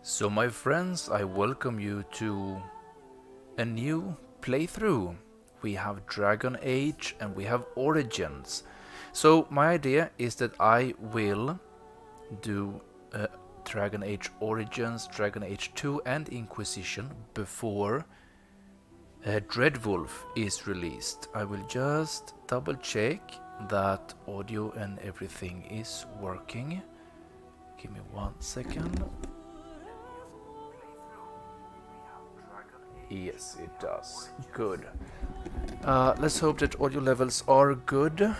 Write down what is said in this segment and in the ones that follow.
So my friends, I welcome you to a new playthrough. We have Dragon Age and we have Origins. So my idea is that I will do Dragon Age Origins, Dragon Age 2 and Inquisition before Dreadwolf is released. I will just double check that audio and everything is working. Give me 1 second. Yes, it does. Good. Let's hope that audio levels are good.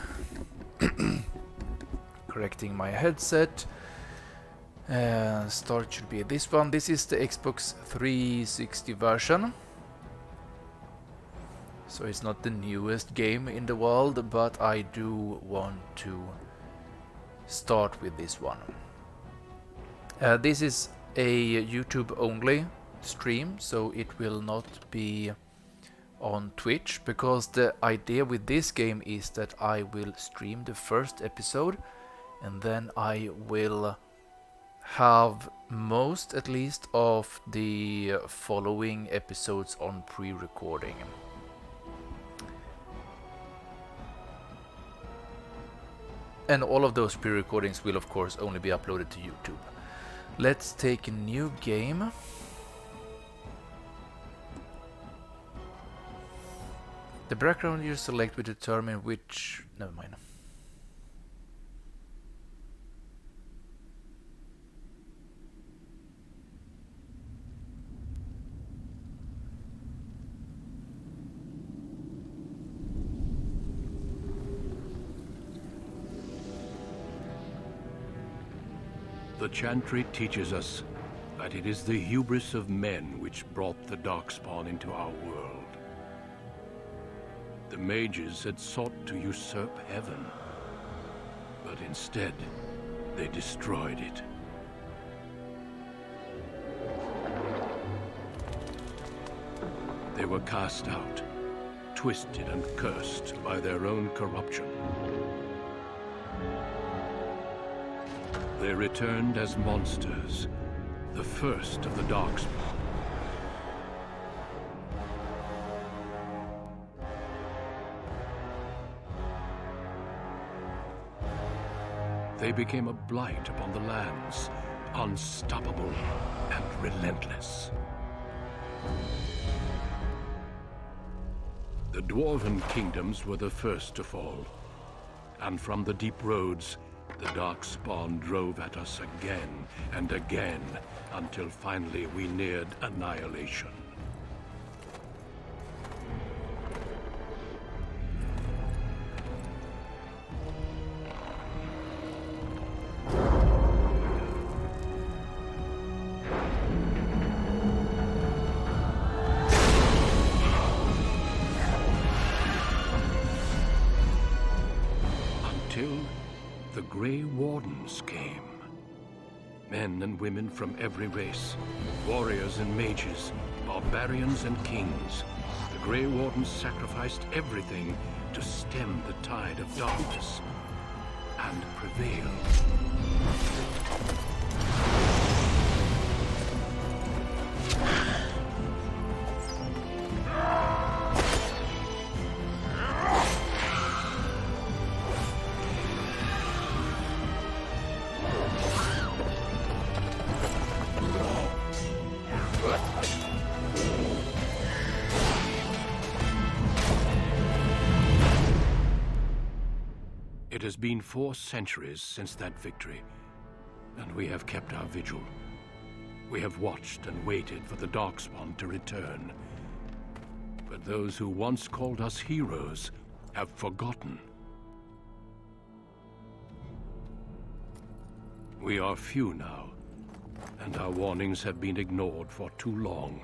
Correcting my headset. Start should be this one. This is the Xbox 360 version. So it's not the newest game in the world, but I do want to start with this one. This is a YouTube only stream, so it will not be on Twitch, because the idea with this game is that I will stream the first episode and then I will have most, at least, of the following episodes on pre-recording. And all of those pre-recordings will of course only be uploaded to YouTube. Let's take a new game. The background you select will determine which... Never mind. The Chantry teaches us that it is the hubris of men which brought the Darkspawn into our world. The mages had sought to usurp heaven, but instead, they destroyed it. They were cast out, twisted and cursed by their own corruption. They returned as monsters, the first of the Darkspawn. They became a blight upon the lands, unstoppable and relentless. The Dwarven kingdoms were the first to fall, and from the deep roads, the Darkspawn drove at us again and again, until finally we neared annihilation. The Grey Wardens came. Men and women from every race, warriors and mages, barbarians and kings. The Grey Wardens sacrificed everything to stem the tide of darkness and prevail. It has been 4 centuries since that victory, and we have kept our vigil. We have watched and waited for the Darkspawn to return. But those who once called us heroes have forgotten. We are few now, and our warnings have been ignored for too long.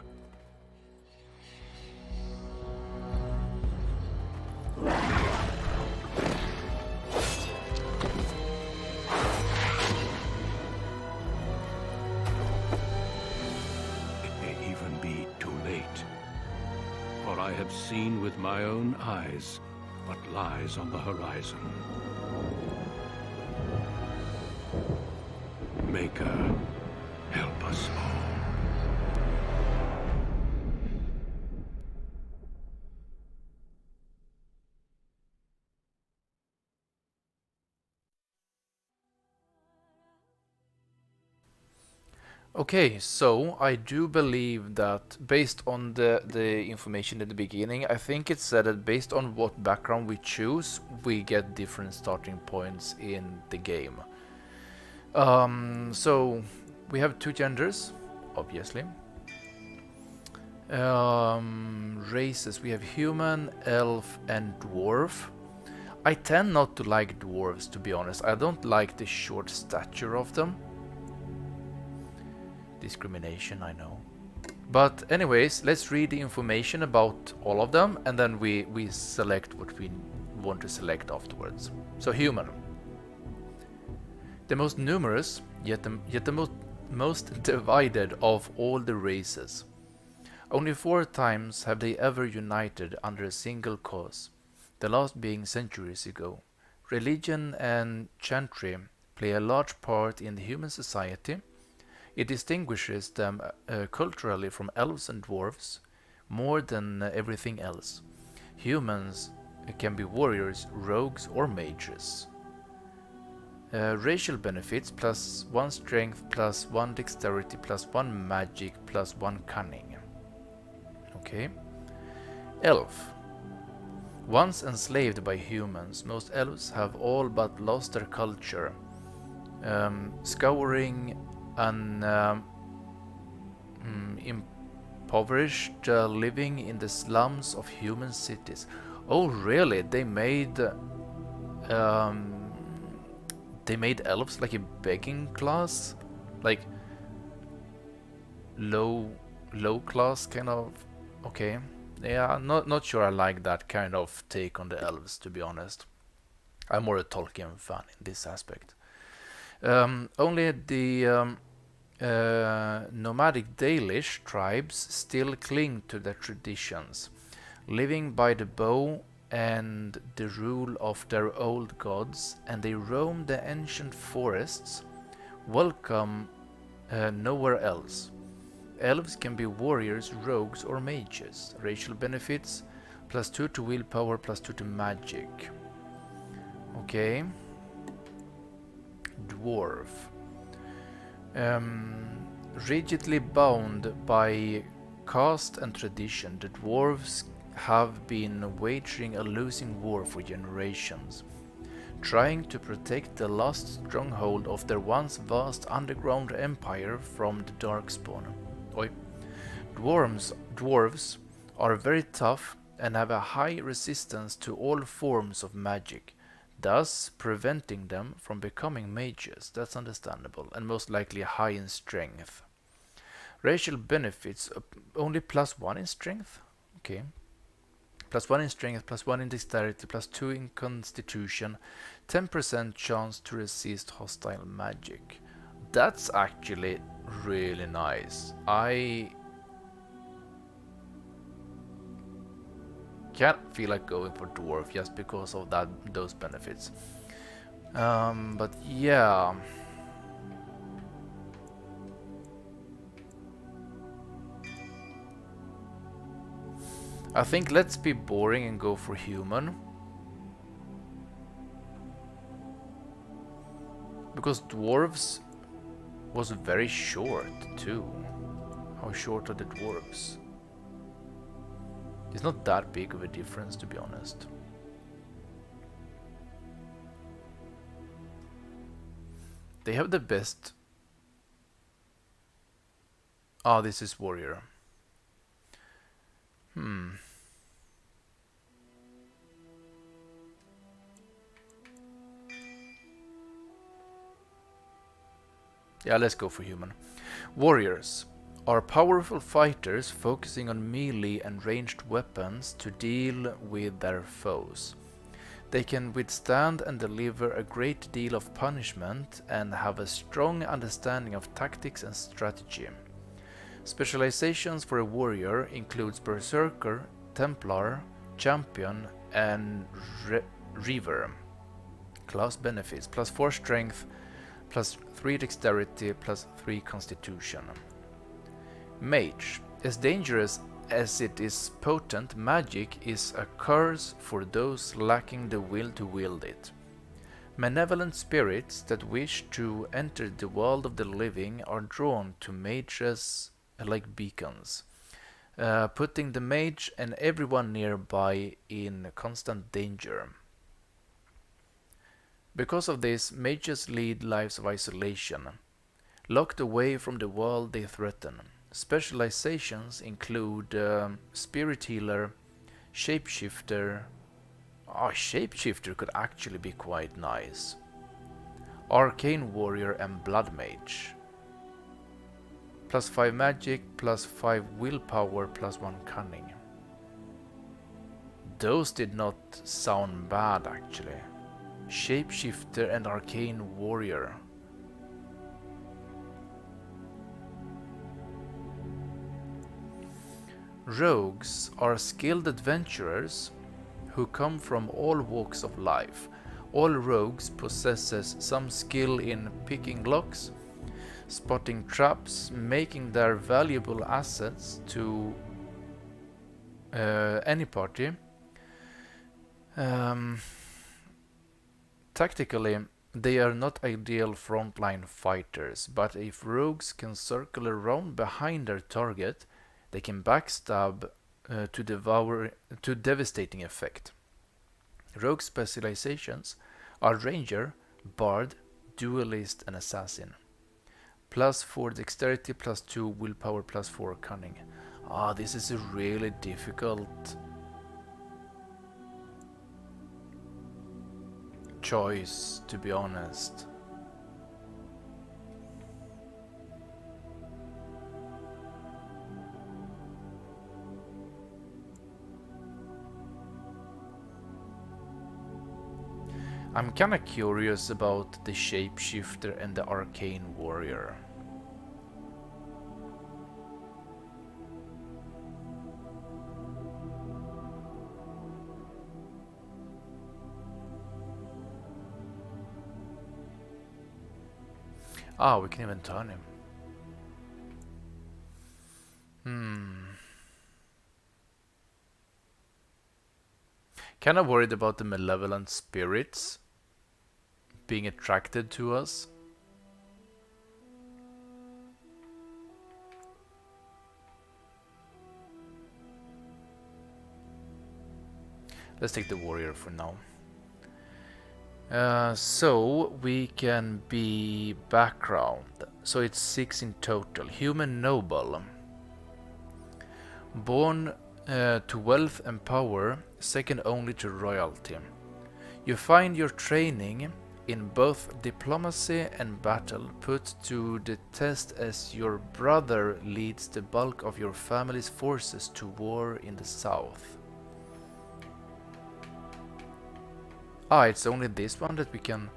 I have seen with my own eyes what lies on the horizon. Maker, help us all. Okay, so I do believe that based on the information at the beginning, I think it said that based on what background we choose, we get different starting points in the game. So we have two genders, obviously. Races, we have human, elf, and dwarf. I tend not to like dwarves, to be honest. I don't like the short stature of them. Discrimination, I know. But anyways, let's read the information about all of them, and then we select what we want to select afterwards. So human. The most numerous, yet the most divided of all the races. Only 4 times have they ever united under a single cause, the last being centuries ago. Religion and chantry play a large part in the human society. It distinguishes them culturally from elves and dwarves more than everything else. Humans can be warriors, rogues, or mages. Racial benefits +1 strength, +1 dexterity, +1 magic, +1 cunning. Okay. Elf. Once enslaved by humans, most elves have all but lost their culture, scouring an impoverished living in the slums of human cities. Oh, really? They made elves like a begging class, like low class kind of. Okay, yeah, not sure I like that kind of take on the elves, to be honest. I'm more a Tolkien fan in this aspect. Only the nomadic Dalish tribes still cling to their traditions, living by the bow and the rule of their old gods, and they roam the ancient forests, welcome nowhere else. Elves can be warriors, rogues, or mages. Racial benefits +2 to willpower, +2 to magic. Okay. Dwarf. Rigidly bound by caste and tradition, the dwarves have been waging a losing war for generations, trying to protect the lost stronghold of their once vast underground empire from the Darkspawn. Dwarves are very tough and have a high resistance to all forms of magic, thus preventing them from becoming mages. That's understandable, and most likely high in strength. Racial benefits, only +1 in strength? Okay. +1 in strength, +1 in dexterity, +2 in constitution, 10% chance to resist hostile magic. That's actually really nice. I can't feel like going for dwarf just because of those benefits. But yeah. I think let's be boring and go for human. Because dwarves was very short too. How short are the dwarves? It's not that big of a difference, to be honest. They have the best. Ah, this is warrior. Yeah, let's go for human. Warriors are powerful fighters focusing on melee and ranged weapons to deal with their foes. They can withstand and deliver a great deal of punishment and have a strong understanding of tactics and strategy. Specializations for a warrior includes Berserker, Templar, Champion, and Reaver. Class benefits: +4 strength, +3 dexterity, +3 constitution. Mage. As dangerous as it is potent, magic is a curse for those lacking the will to wield it. Malevolent spirits that wish to enter the world of the living are drawn to mages like beacons, putting the mage and everyone nearby in constant danger. Because of this, mages lead lives of isolation, locked away from the world they threaten. Specializations include spirit healer, shapeshifter. Oh, shapeshifter could actually be quite nice. Arcane warrior and blood mage. +5 magic, +5 willpower, +1 cunning. Those did not sound bad actually. Shapeshifter and arcane warrior. Rogues are skilled adventurers who come from all walks of life. All rogues possesses some skill in picking locks, spotting traps, making their valuable assets to any party. Tactically, they are not ideal frontline fighters, but if rogues can circle around behind their target, they can backstab to devastating effect. Rogue specializations are ranger, bard, duelist, and assassin. +4 dexterity, +2 willpower, +4 cunning. Ah, this is a really difficult choice, to be honest. I'm kinda curious about the shapeshifter and the arcane warrior. Ah, we can even turn him. Kinda worried about the malevolent spirits being attracted to us. Let's take the warrior for now. So we can be background. So it's 6 in total. Human noble. Born to wealth and power, second only to royalty. You find your training in both diplomacy and battle put to the test as your brother leads the bulk of your family's forces to war in the south. Ah, it's only this one that we can...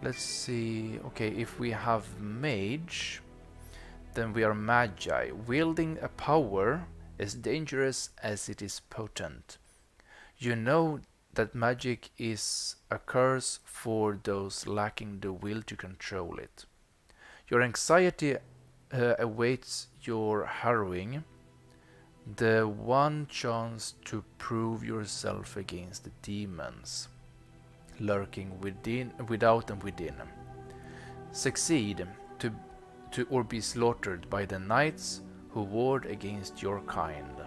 Let's see... Okay, if we have mage, then we are magi. Wielding a power as dangerous as it is potent. You know that magic is a curse for those lacking the will to control it. Your anxiety awaits your harrowing, the one chance to prove yourself against the demons lurking without and within. Succeed to or be slaughtered by the knights who ward against your kind.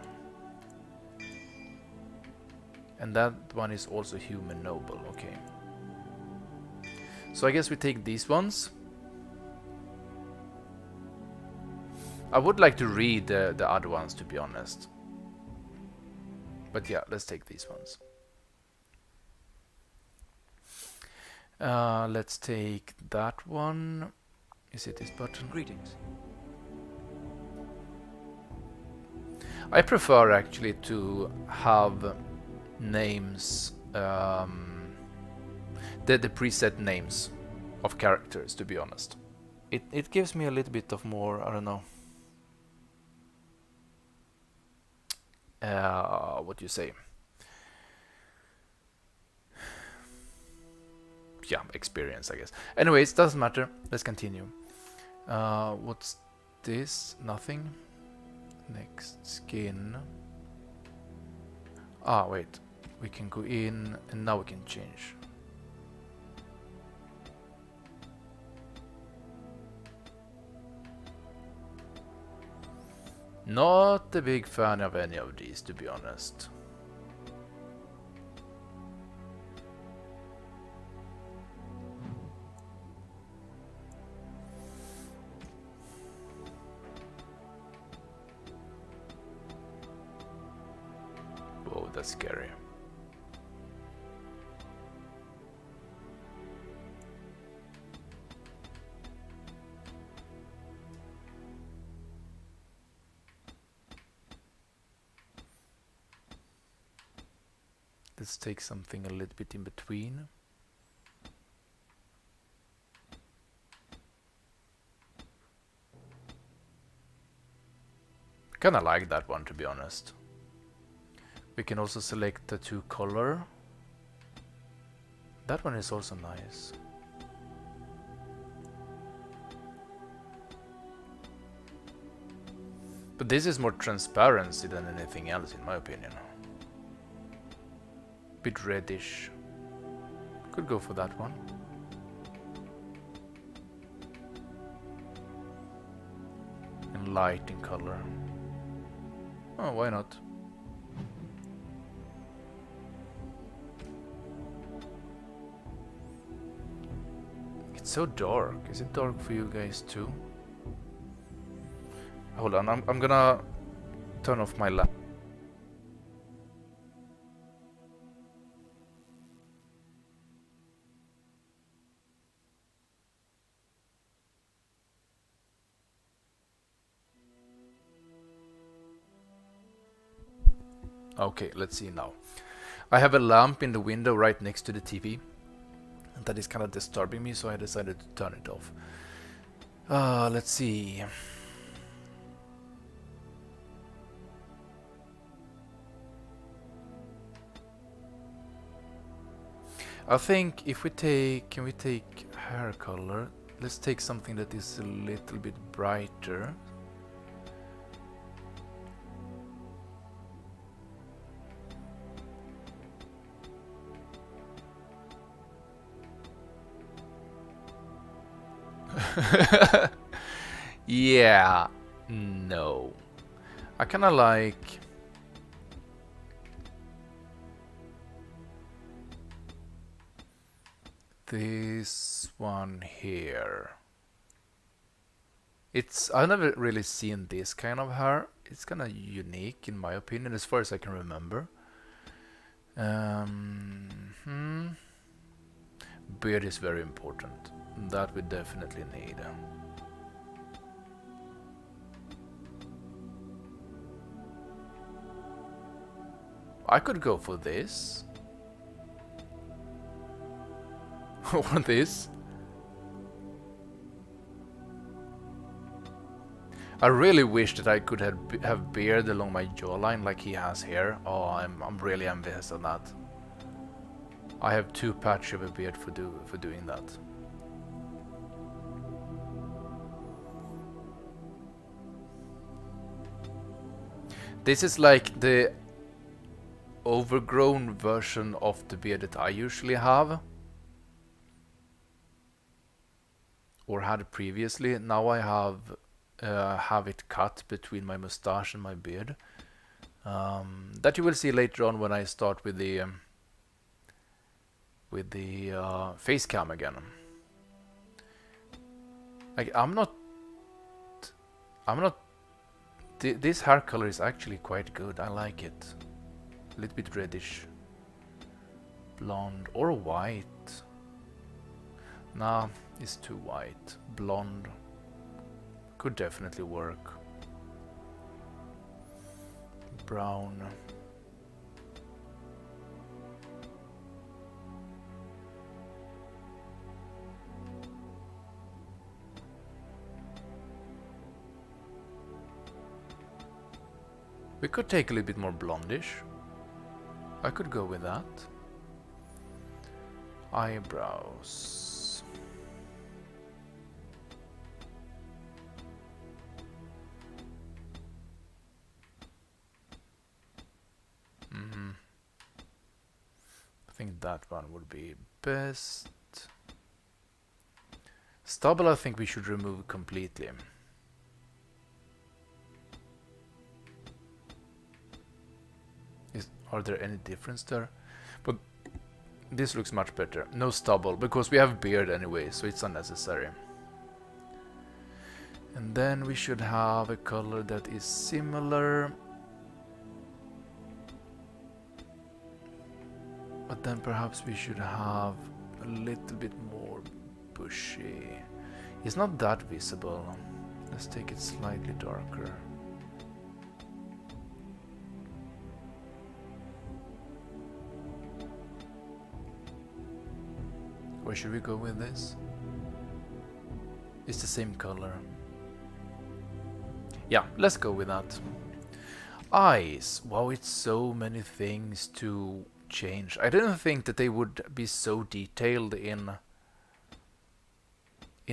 And that one is also human noble, okay. So I guess we take these ones. I would like to read the other ones, to be honest. But yeah, let's take these ones. Let's take that one. Is it this button? Greetings. I prefer actually to have names, the preset names of characters, to be honest. It gives me a little bit of more, I don't know, what do you say? Yeah, experience, I guess. Anyways, doesn't matter. Let's continue. What's this? Nothing. Next, skin. Ah, wait. We can go in, and now we can change. Not a big fan of any of these, to be honest. Whoa, that's scary. Let's take something a little bit in between. Kinda like that one, to be honest. We can also select the two color. That one is also nice. But this is more transparency than anything else, in my opinion. Bit reddish. Could go for that one. And light in color. Oh, why not? It's so dark. Is it dark for you guys too? Hold on, I'm gonna turn off my laptop. Okay, let's see now. I have a lamp in the window right next to the TV. And that is kind of disturbing me, so I decided to turn it off. Let's see. I think if we take... Can we take hair color? Let's take something that is a little bit brighter. Yeah, no. I kinda like... this one here. I've never really seen this kind of hair. It's kinda unique in my opinion, as far as I can remember. Beard is very important. That we definitely need. I could go for this. Or this. I really wish that I could have beard along my jawline like he has here. Oh, I'm really envious of that. I have too patchy of a beard for doing that. This is like the overgrown version of the beard that I usually have. Or had previously. Now I have it cut between my mustache and my beard. That you will see later on when I start with the face cam again. Like this hair color is actually quite good. I like it. A little bit reddish, blonde or white. Nah, it's too white. Blonde could definitely work. Brown. We could take a little bit more blondish. I could go with that. Eyebrows. I think that one would be best. Stubble I think we should remove completely. Are there any difference there? But this looks much better. No stubble, because we have beard anyway, so it's unnecessary. And then we should have a color that is similar. But then perhaps we should have a little bit more bushy. It's not that visible. Let's take it slightly darker. Where should we go with this? It's the same color. Yeah, let's go with that. Eyes. Wow, it's so many things to change. I didn't think that they would be so detailed in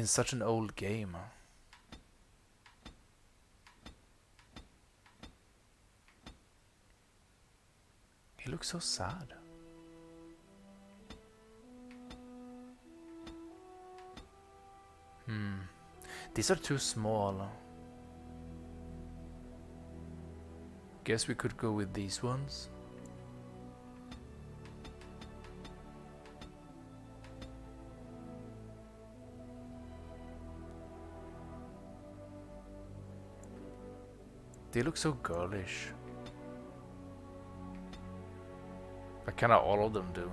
such an old game. He looks so sad. These are too small. Guess we could go with these ones. They look so girlish. But kinda all of them do.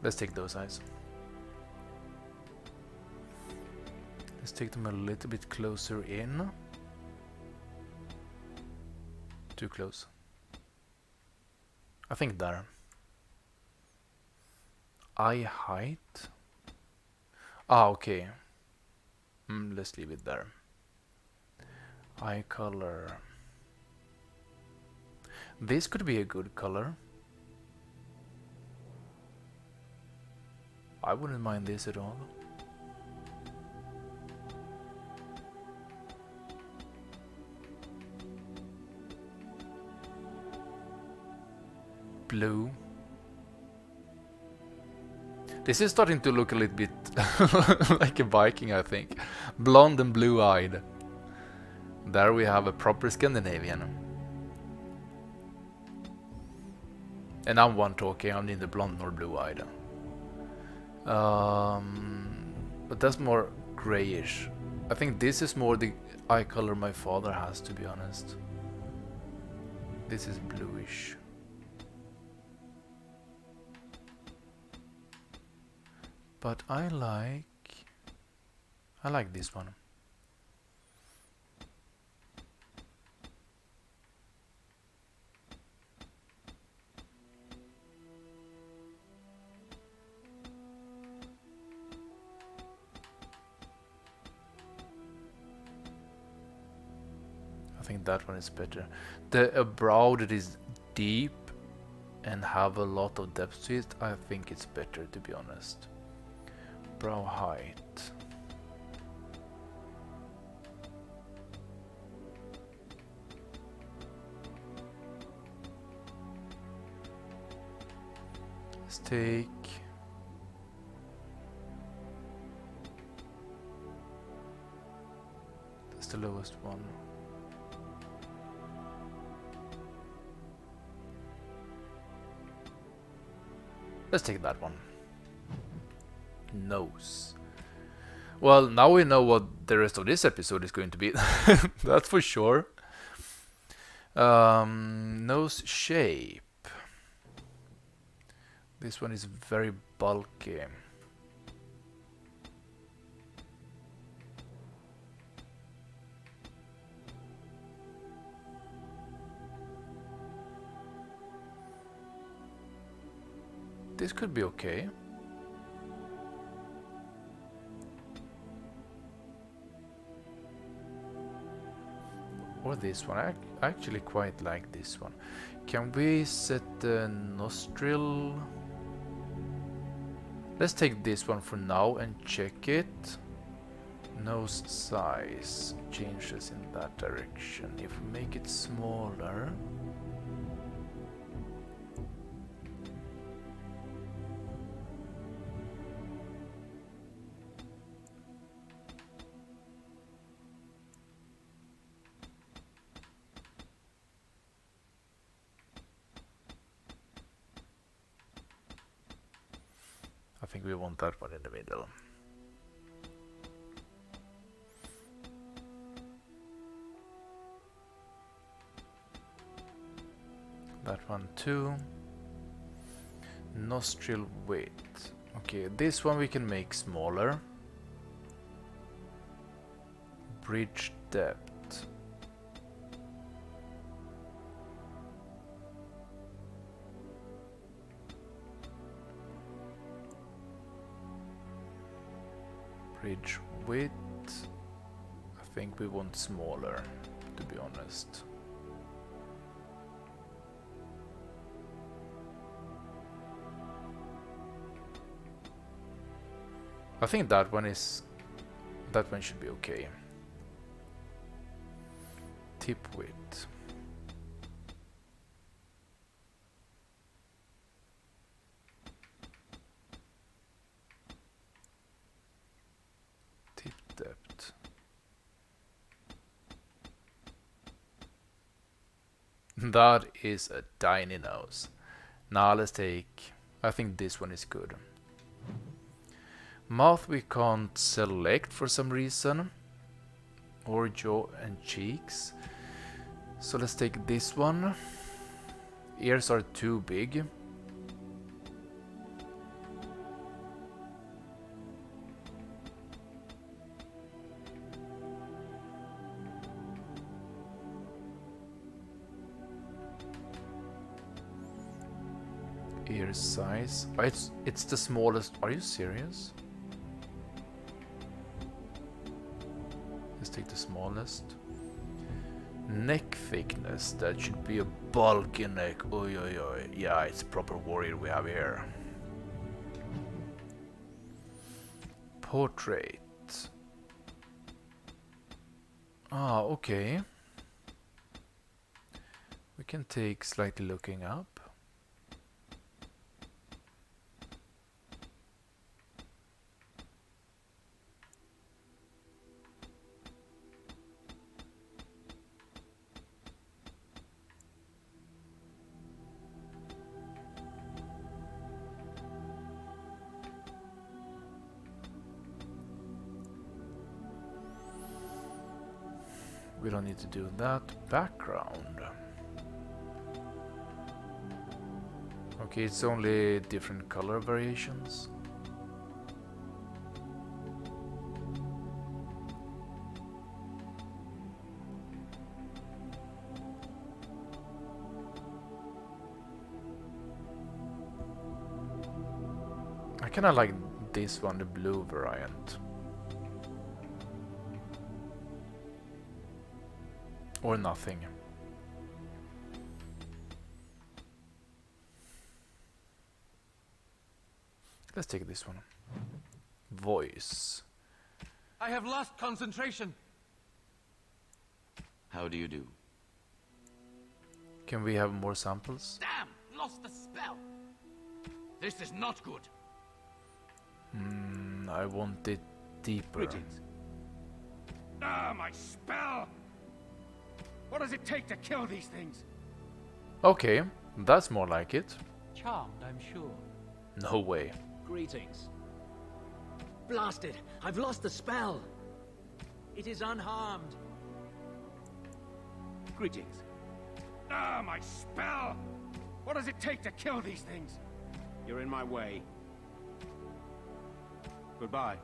Let's take those eyes. Let's take them a little bit closer in. Too close. I think there. Eye height. Ah, okay. Let's leave it there. Eye color. This could be a good color. I wouldn't mind this at all. Blue. This is starting to look a little bit like a Viking, I think. Blonde and blue-eyed. There we have a proper Scandinavian. And I'm one talking, I'm neither blonde nor blue-eyed. But that's more grayish. I think this is more the eye color my father has, to be honest. This is bluish. But I like this one. I think that one is better. A brow that is deep and have a lot of depth to it, I think it's better, to be honest. Brow height. Let's take that's the lowest one. Let's take that one. Nose. Well, now we know what the rest of this episode is going to be. That's for sure. Nose shape. This one is very bulky. This could be okay. Or this one. I actually quite like this one. Can we set the nostril? Let's take this one for now and check it. Nose size changes in that direction. If we make it smaller. think we want that one in the middle. That one too. Nostril width. Okay, this one we can make smaller. Bridge depth. Bridge width. I think we want smaller, to be honest. I think that one should be okay. Tip width. Tip depth. That is a tiny nose. Now let's take, I think this one is good. Mouth we can't select for some reason, or jaw and cheeks, so let's take this one. Ears are too big. Ear size, it's the smallest. Are you serious? Take the smallest. Neck thickness, that should be a bulky neck. Oi, oi, oi. Yeah, it's a proper warrior we have here. Portrait. Ah, okay. We can take slightly looking up. We don't need to do that. Background. Okay, it's only different color variations. I kinda like this one, the blue variant. Or nothing. Let's take this one. Voice. I have lost concentration. How do you do? Can we have more samples? Damn, lost the spell. This is not good. I want it deeper. Greetings. Ah, my spell. What does it take to kill these things? Okay, that's more like it. Charmed, I'm sure. No way. Greetings. Blasted! I've lost the spell! It is unharmed. Greetings. Ah, my spell. What does it take to kill these things? You're in my way. Goodbye.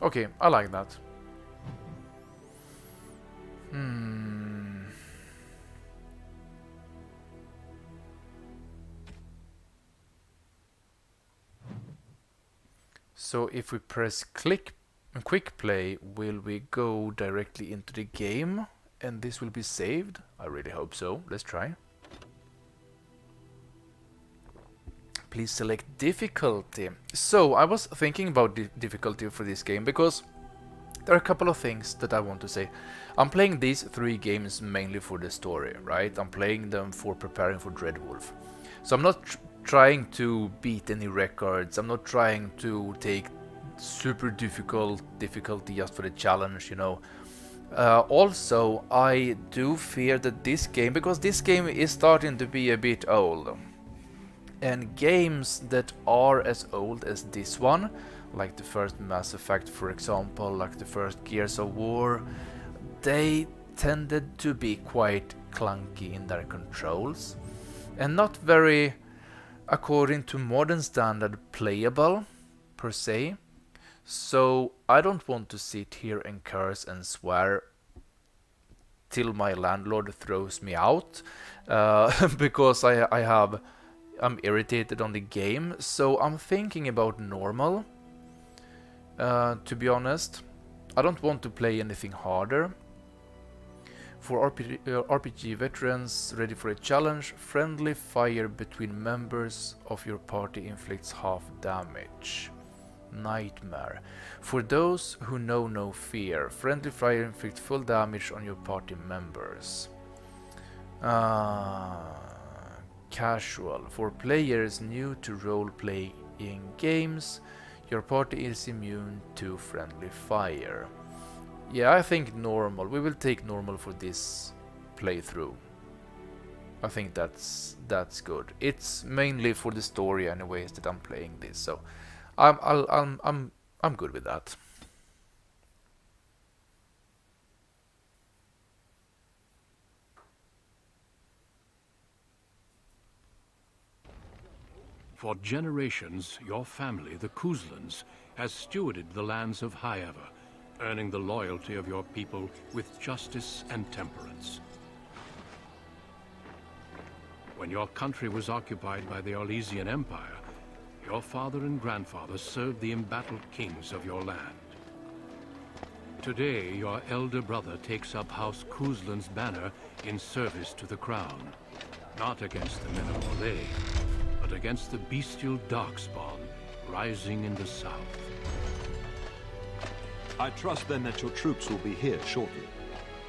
Okay, I like that. So if we press quick play, will we go directly into the game and this will be saved? I really hope so. Let's try. Please select difficulty. So I was thinking about difficulty for this game because there are a couple of things that I want to say. I'm playing these 3 games mainly for the story, right? I'm playing them for preparing for Dreadwolf. So I'm not trying to beat any records. I'm not trying to take super difficulty just for the challenge, you know. Also, I do fear that this game, because this game is starting to be a bit old, and games that are as old as this one, like the first Mass Effect for example, like the first Gears of War, they tended to be quite clunky in their controls and not very, according to modern standard, playable per se. So I don't want to sit here and curse and swear till my landlord throws me out because I'm irritated on the game. So I'm thinking about normal. To be honest, I don't want to play anything harder. For RPG veterans ready for a challenge, friendly fire between members of your party inflicts half damage. Nightmare. For those who know no fear, friendly fire inflicts full damage on your party members. Casual. For players new to role-playing games, your party is immune to friendly fire. Yeah, I think normal. We will take normal for this playthrough. I think that's good. It's mainly for the story anyways that I'm playing this, so I'm good with that. For generations, your family, the Kuzlans, has stewarded the lands of Highever, earning the loyalty of your people with justice and temperance. When your country was occupied by the Orlesian Empire, your father and grandfather served the embattled kings of your land. Today, your elder brother takes up House Kuzlan's banner in service to the crown, not against the men of Orlais, but against the bestial Darkspawn rising in the south. I trust then that your troops will be here shortly.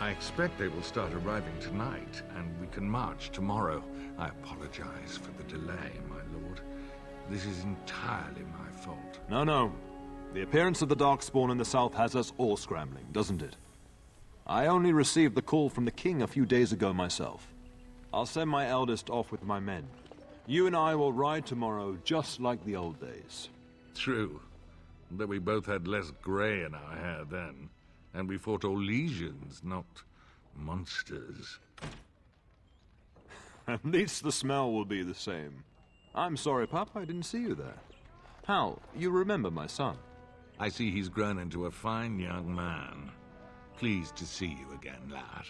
I expect they will start arriving tonight, and we can march tomorrow. I apologize for the delay, my lord. This is entirely my fault. No. The appearance of the Darkspawn in the south has us all scrambling, doesn't it? I only received the call from the king a few days ago myself. I'll send my eldest off with my men. You and I will ride tomorrow just like the old days. True. But we both had less grey in our hair then, and we fought Orlesians, not monsters. At least the smell will be the same. I'm sorry, Pup, I didn't see you there. Hal, you remember my son? I see he's grown into a fine young man. Pleased to see you again, lad.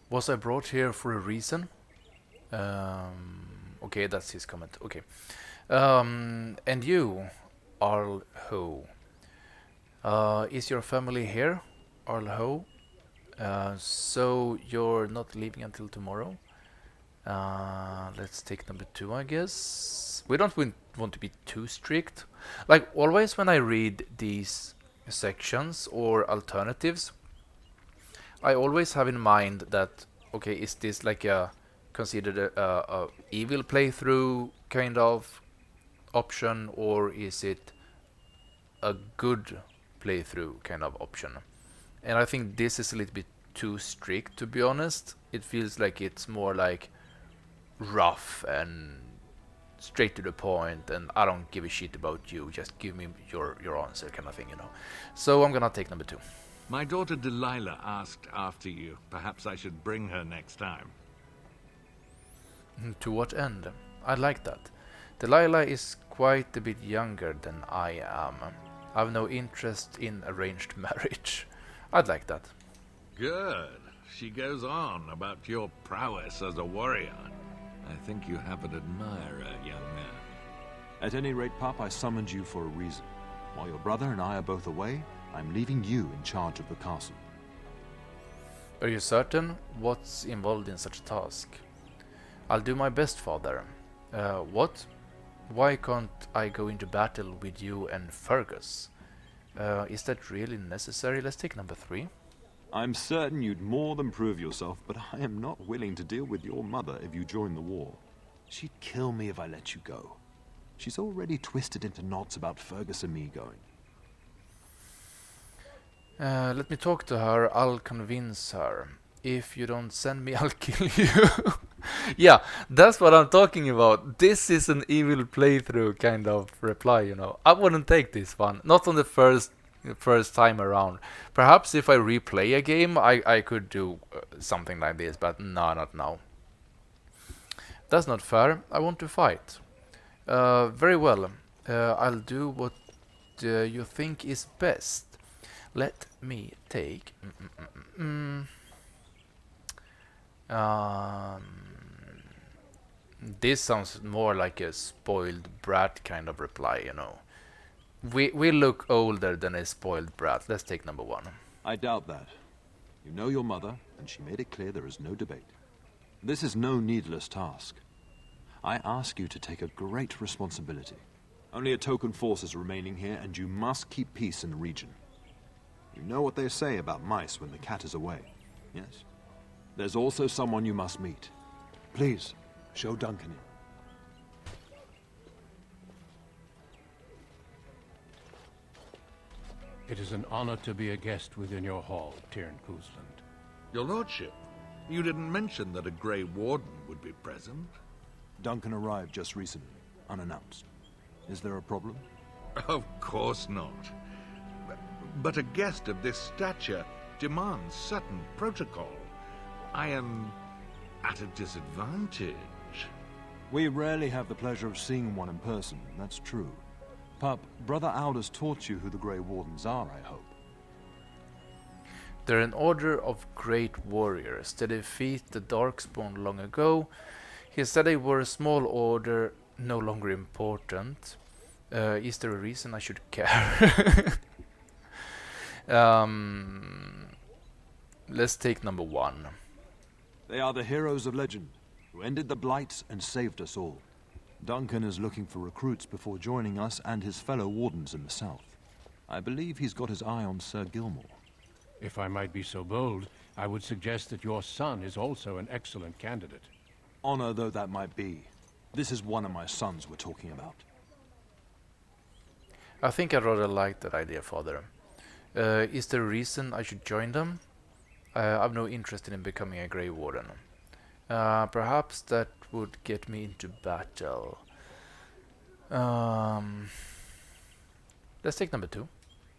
Was I brought here for a reason? Okay, that's his comment. Okay. And you, Arl Ho. Is your family here, Arl Ho? So you're not leaving until tomorrow? Let's take number 2, I guess. We don't want to be too strict. Like always when I read these sections or alternatives, I always have in mind that, okay, is this like a considered a evil playthrough kind of option, or is it a good playthrough kind of option? And I think this is a little bit too strict, to be honest. It feels like it's more like rough and straight to the point, and I don't give a shit about you, just give me your answer kind of thing, you know. So I'm gonna take number 2. My daughter Delilah asked after you. Perhaps I should bring her next time. To what end? I like that. Delilah is quite a bit younger than I am. I have no interest in arranged marriage. I'd like that. Good. She goes on about your prowess as a warrior. I think you have an admirer, young man. At any rate, Pup, I summoned you for a reason. While your brother and I are both away, I'm leaving you in charge of the castle. Are you certain? What's involved in such a task? I'll do my best, father. What? Why can't I go into battle with you and Fergus? Is that really necessary? Let's take number 3. I'm certain you'd more than prove yourself, but I am not willing to deal with your mother if you join the war. She'd kill me if I let you go. She's already twisted into knots about Fergus and me going. Let me talk to her, I'll convince her. If you don't send me, I'll kill you. Yeah, that's what I'm talking about. This is an evil playthrough kind of reply, you know. I wouldn't take this one. Not on the first time around. Perhaps if I replay a game, I could do something like this, but no, not now. That's not fair. I want to fight. Very well. I'll do what you think is best. Let me take... this sounds more like a spoiled brat kind of reply, you know. We look older than a spoiled brat. Let's take number 1. I doubt that. You know your mother, and she made it clear there is no debate. This is no needless task. I ask you to take a great responsibility. Only a token force is remaining here, and you must keep peace in the region. You know what they say about mice when the cat is away, yes? There's also someone you must meet. Please, show Duncan in. It is an honor to be a guest within your hall, Tyrn Cousland. Your lordship, you didn't mention that a Grey Warden would be present. Duncan arrived just recently, unannounced. Is there a problem? Of course not. But a guest of this stature demands certain protocol. I am at a disadvantage. We rarely have the pleasure of seeing one in person, that's true. Pup, Brother Aldous taught you who the Grey Wardens are, I hope. They're an order of great warriors. They defeat the Darkspawn long ago. He said they were a small order, no longer important. Is there a reason I should care? Let's take number 1. They are the heroes of legend, who ended the Blights and saved us all. Duncan is looking for recruits before joining us and his fellow wardens in the south. I believe he's got his eye on Sir Gilmore. If I might be so bold, I would suggest that your son is also an excellent candidate. Honor though that might be, this is one of my sons we're talking about. I think I rather like that idea, Father. Is there a reason I should join them? I've no interest in becoming a Grey Warden. Perhaps that would get me into battle. Let's take number 2.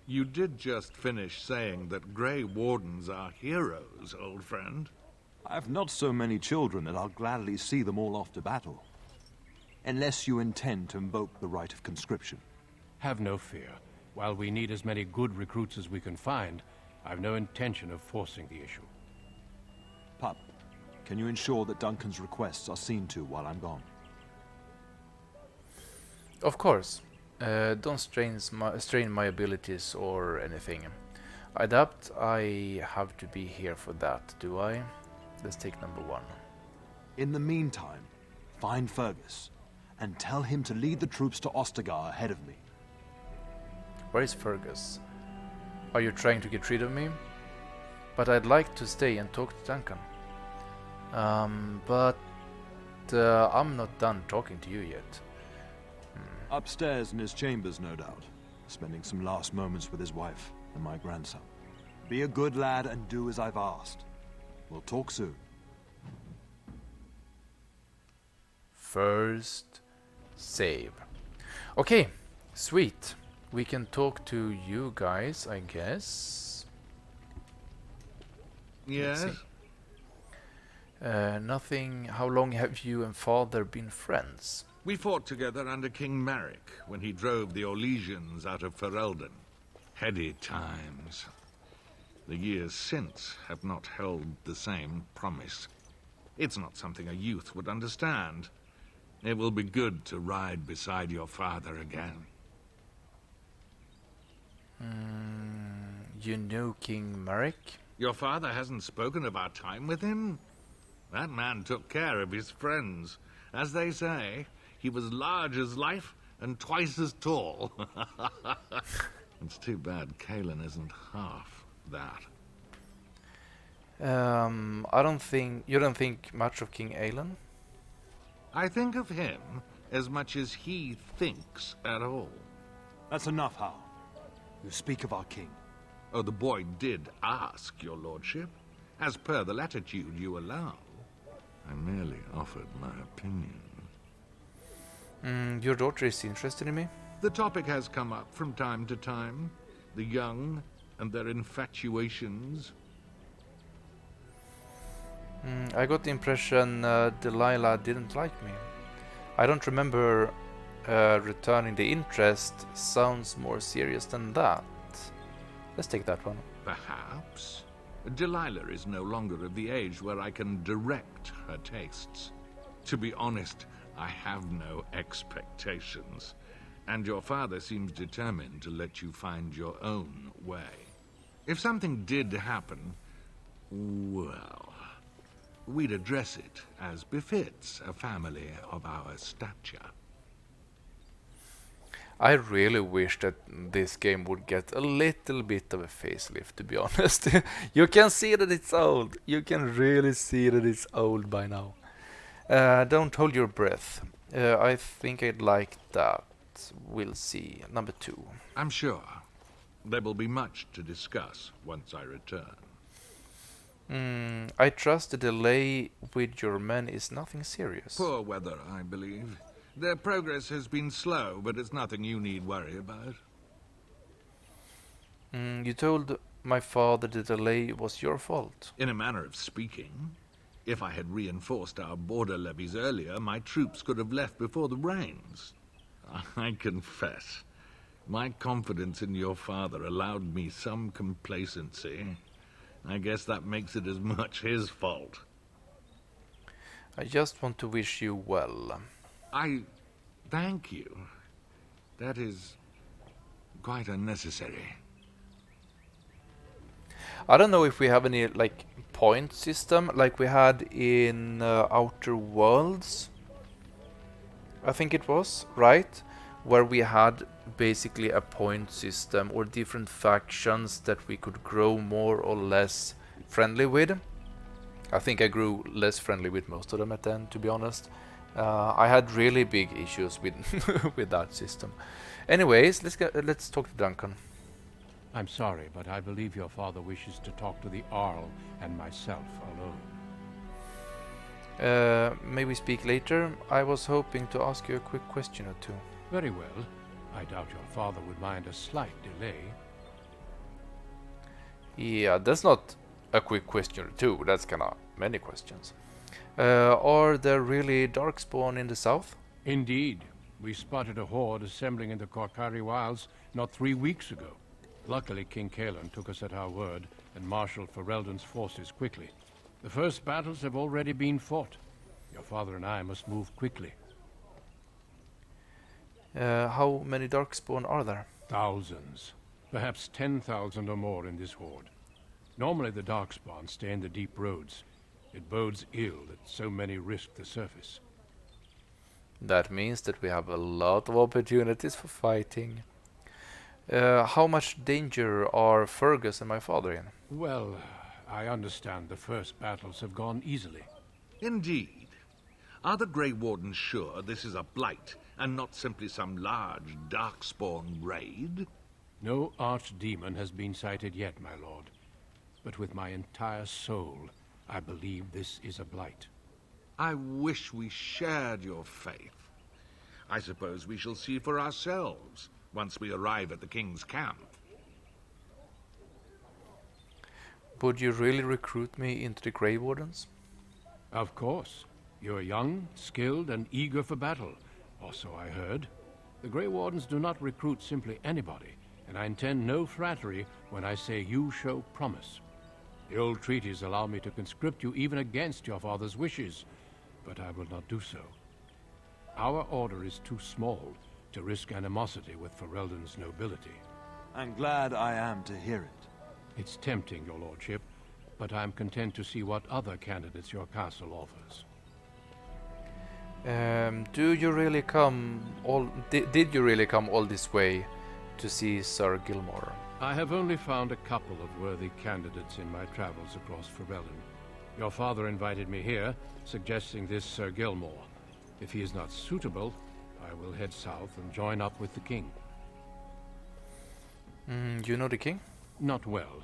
You did just finish saying that Grey Wardens are heroes, old friend. I have not so many children that I'll gladly see them all off to battle. Unless you intend to invoke the right of conscription. Have no fear. While we need as many good recruits as we can find, I've no intention of forcing the issue. Pup, can you ensure that Duncan's requests are seen to while I'm gone? Of course. Don't strain my abilities or anything. I adapt. I have to be here for that, do I? Let's take number 1. In the meantime, find Fergus, and tell him to lead the troops to Ostagar ahead of me. Where is Fergus? Are you trying to get rid of me? But I'd like to stay and talk to Duncan. But I'm not done talking to you yet. Upstairs in his chambers, no doubt. Spending some last moments with his wife and my grandson. Be a good lad and do as I've asked. We'll talk soon. First save. Okay, sweet. We can talk to you guys, I guess. Yes? Nothing. How long have you and father been friends? We fought together under King Maric when he drove the Orlesians out of Ferelden. Heady times. The years since have not held the same promise. It's not something a youth would understand. It will be good to ride beside your father again. You knew King Maric? Your father hasn't spoken of our time with him? That man took care of his friends. As they say, he was large as life and twice as tall. It's too bad Cailan isn't half that. I don't think... You don't think much of King Aelan? I think of him as much as he thinks at all. That's enough, Hal. You speak of our king. Oh, the boy did ask, your lordship, as per the latitude you allow. I merely offered my opinion. Your daughter is interested in me? The topic has come up from time to time. The young and their infatuations. I got the impression Delilah didn't like me. I don't remember returning the interest. Sounds more serious than that. Let's take that one. Perhaps. Delilah is no longer of the age where I can direct her tastes. To be honest, I have no expectations. And your father seems determined to let you find your own way. If something did happen, well, we'd address it as befits a family of our stature. I really wish that this game would get a little bit of a facelift, to be honest. You can see that it's old. You can really see that it's old by now. Don't hold your breath. I think I'd like that. We'll see. Number 2. I'm sure there will be much to discuss once I return. I trust the delay with your men is nothing serious. Poor weather, I believe. Their progress has been slow, but it's nothing you need worry about. You told my father the delay was your fault. In a manner of speaking, if I had reinforced our border levies earlier, my troops could have left before the rains. I confess, my confidence in your father allowed me some complacency. I guess that makes it as much his fault. I just want to wish you well. I thank you. That is quite unnecessary. I don't know if we have any point system like we had in Outer Worlds. I think it was, right? Where we had basically a point system or different factions that we could grow more or less friendly with. I think I grew less friendly with most of them at the end, to be honest. I had really big issues with with that system. Anyways, let's talk to Duncan. I'm sorry, but I believe your father wishes to talk to the Arl and myself alone. May we speak later? I was hoping to ask you a quick question or two. Very well. I doubt your father would mind a slight delay. Yeah, that's not a quick question or two. That's kinda many questions. Are there really Darkspawn in the south? Indeed. We spotted a horde assembling in the Korcari Wilds not 3 weeks ago. Luckily, King Kaelan took us at our word and marshaled Ferelden's forces quickly. The first battles have already been fought. Your father and I must move quickly. How many Darkspawn are there? Thousands. Perhaps 10,000 or more in this horde. Normally the Darkspawn stay in the deep roads. It bodes ill that so many risk the surface. That means that we have a lot of opportunities for fighting. How much danger are Fergus and my father in? Well, I understand the first battles have gone easily. Indeed. Are the Grey Wardens sure this is a blight and not simply some large Darkspawn raid? No archdemon has been sighted yet, my lord. But with my entire soul, I believe this is a blight. I wish we shared your faith. I suppose we shall see for ourselves once we arrive at the King's camp. Would you really recruit me into the Grey Wardens? Of course. You're young, skilled, and eager for battle. Or so I heard. The Grey Wardens do not recruit simply anybody, and I intend no flattery when I say you show promise. The old treaties allow me to conscript you even against your father's wishes, but I will not do so. Our order is too small to risk animosity with Ferelden's nobility. And glad I am to hear it. It's tempting, your lordship, but I'm content to see what other candidates your castle offers. Did you really come all this way to see Sir Gilmore? I have only found a couple of worthy candidates in my travels across Ferelden. Your father invited me here, suggesting this Sir Gilmore. If he is not suitable, I will head south and join up with the king. You know the king? Not well.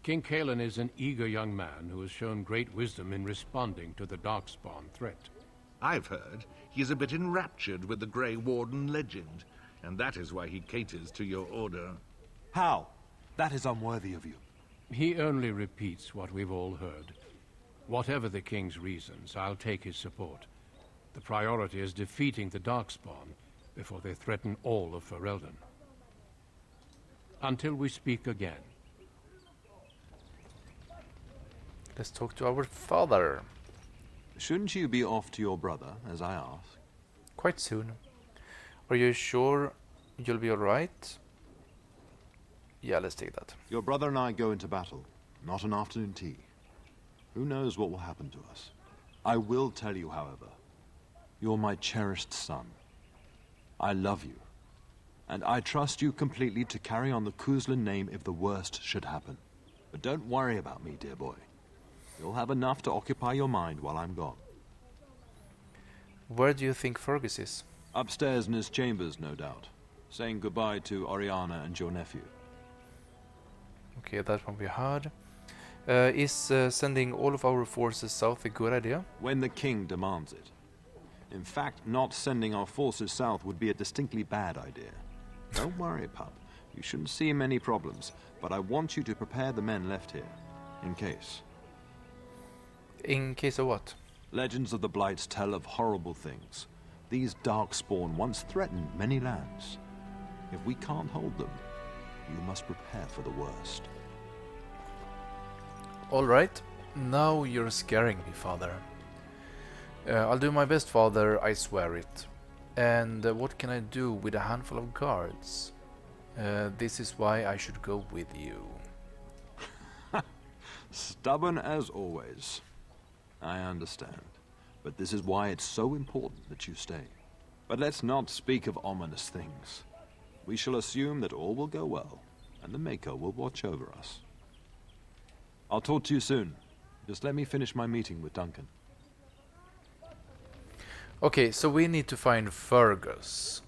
King Cailan is an eager young man who has shown great wisdom in responding to the Darkspawn threat. I've heard he is a bit enraptured with the Grey Warden legend, and that is why he caters to your order. How? That is unworthy of you. He only repeats what we've all heard. Whatever the king's reasons, I'll take his support. The priority is defeating the Darkspawn before they threaten all of Ferelden. Until we speak again. Let's talk to our father. Shouldn't you be off to your brother, as I asked? Quite soon. Are you sure you'll be alright? Yeah, let's take that. Your brother and I go into battle, not an afternoon tea. Who knows what will happen to us? I will tell you, however, you're my cherished son. I love you, and I trust you completely to carry on the Kuzlan name if the worst should happen. But don't worry about me, dear boy. You'll have enough to occupy your mind while I'm gone. Where do you think Fergus is? Upstairs in his chambers, no doubt. Saying goodbye to Oriana and your nephew. Okay, that one we heard. Is sending all of our forces south a good idea? When the king demands it. In fact, not sending our forces south would be a distinctly bad idea. Don't worry, pup. You shouldn't see many problems, but I want you to prepare the men left here, in case. In case of what? Legends of the Blights tell of horrible things. These Darkspawn once threatened many lands. If we can't hold them, you must prepare for the worst. Alright, now you're scaring me, father. I'll do my best, father, I swear it. And what can I do with a handful of guards? This is why I should go with you. Stubborn as always. I understand. But this is why it's so important that you stay. But let's not speak of ominous things. We shall assume that all will go well, and the Maker will watch over us. I'll talk to you soon. Just let me finish my meeting with Duncan. Okay, so we need to find Fergus.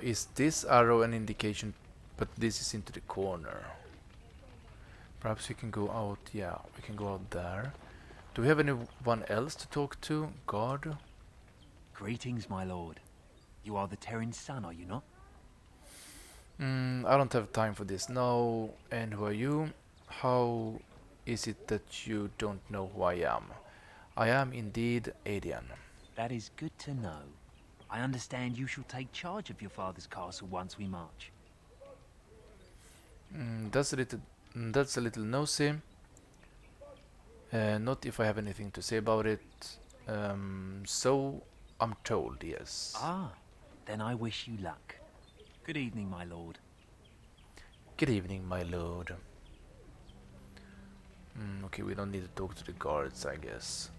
Is this arrow an indication? But this is into the corner. Perhaps we can go out. Yeah, we can go out there. Do we have anyone else to talk to? Guard? Greetings, my lord. You are the Terran's son, are you not? I don't have time for this. No. And who are you? How is it that you don't know who I am? I am indeed Adian. That is good to know. I understand you shall take charge of your father's castle once we march. That's a little nosy. Not if I have anything to say about it. So I'm told, yes. Ah, then I wish you luck. Good evening, my lord. Good evening, my lord. Okay, we don't need to talk to the guards, I guess.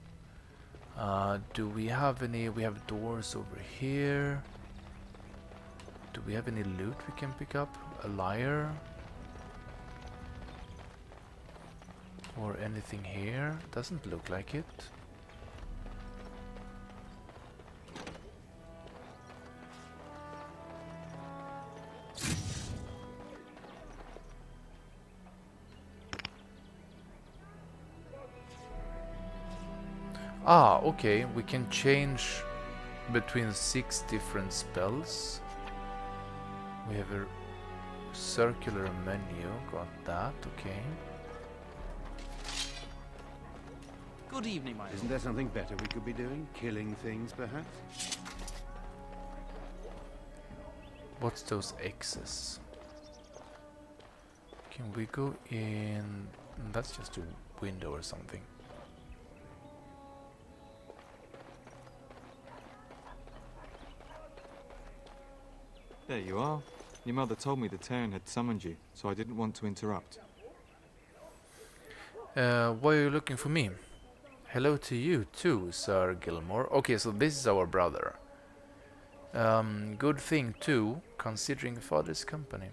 Do we have any? We have doors over here. Do we have any loot we can pick up? A lyre? Or anything here? Doesn't look like it. Ah, okay, we can change between 6 different spells. We have a circular menu, got that, okay. Good evening, my Isn't there something better we could be doing? Killing things, perhaps? What's those X's? Can we go in? That's just a window or something. There you are. Your mother told me the Terran had summoned you, so I didn't want to interrupt. Why are you looking for me? Hello to you too, Sir Gilmore. Okay, so this is our brother. Good thing too, considering father's company.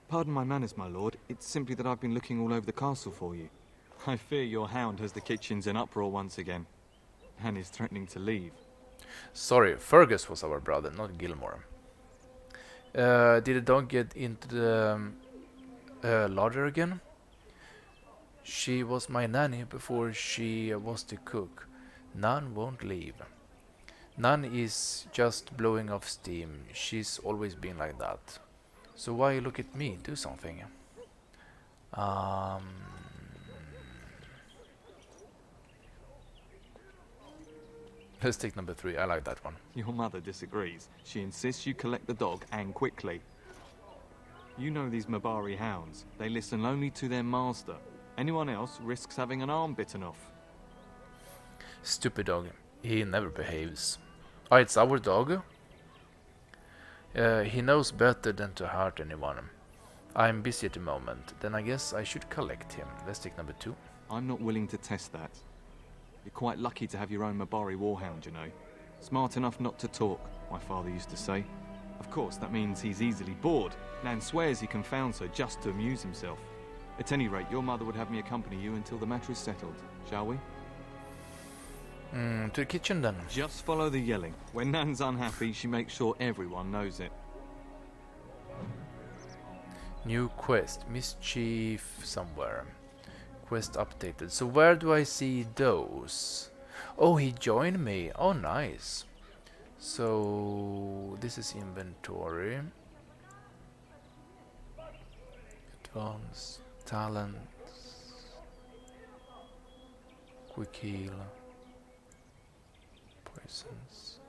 Pardon my manners, my lord. It's simply that I've been looking all over the castle for you. I fear your hound has the kitchens in uproar once again, and is threatening to leave. Sorry, Fergus was our brother, not Gilmore. Did the dog get into the larder again? She was my nanny before she was the cook. Nan won't leave. Nan is just blowing off steam. She's always been like that. So why look at me? Do something. Let's take number 3. I like that one. Your mother disagrees. She insists you collect the dog, and quickly. You know these Mabari hounds. They listen only to their master. Anyone else risks having an arm bitten off. Stupid dog. He never behaves. Oh, it's our dog? He knows better than to hurt anyone. I'm busy at the moment. Then I guess I should collect him. Let's take number 2. I'm not willing to test that. You're quite lucky to have your own Mabari warhound, you know. Smart enough not to talk, my father used to say. Of course, that means he's easily bored. Nan swears he confounds her just to amuse himself. At any rate, your mother would have me accompany you until the matter is settled, shall we? To the kitchen then. Just follow the yelling. When Nan's unhappy, she makes sure everyone knows it. New quest. Mischief somewhere. Quest updated. So where do I see those? Oh, he joined me. Oh, nice. So this is inventory. Advanced. Talents. Quick heal. Poisons.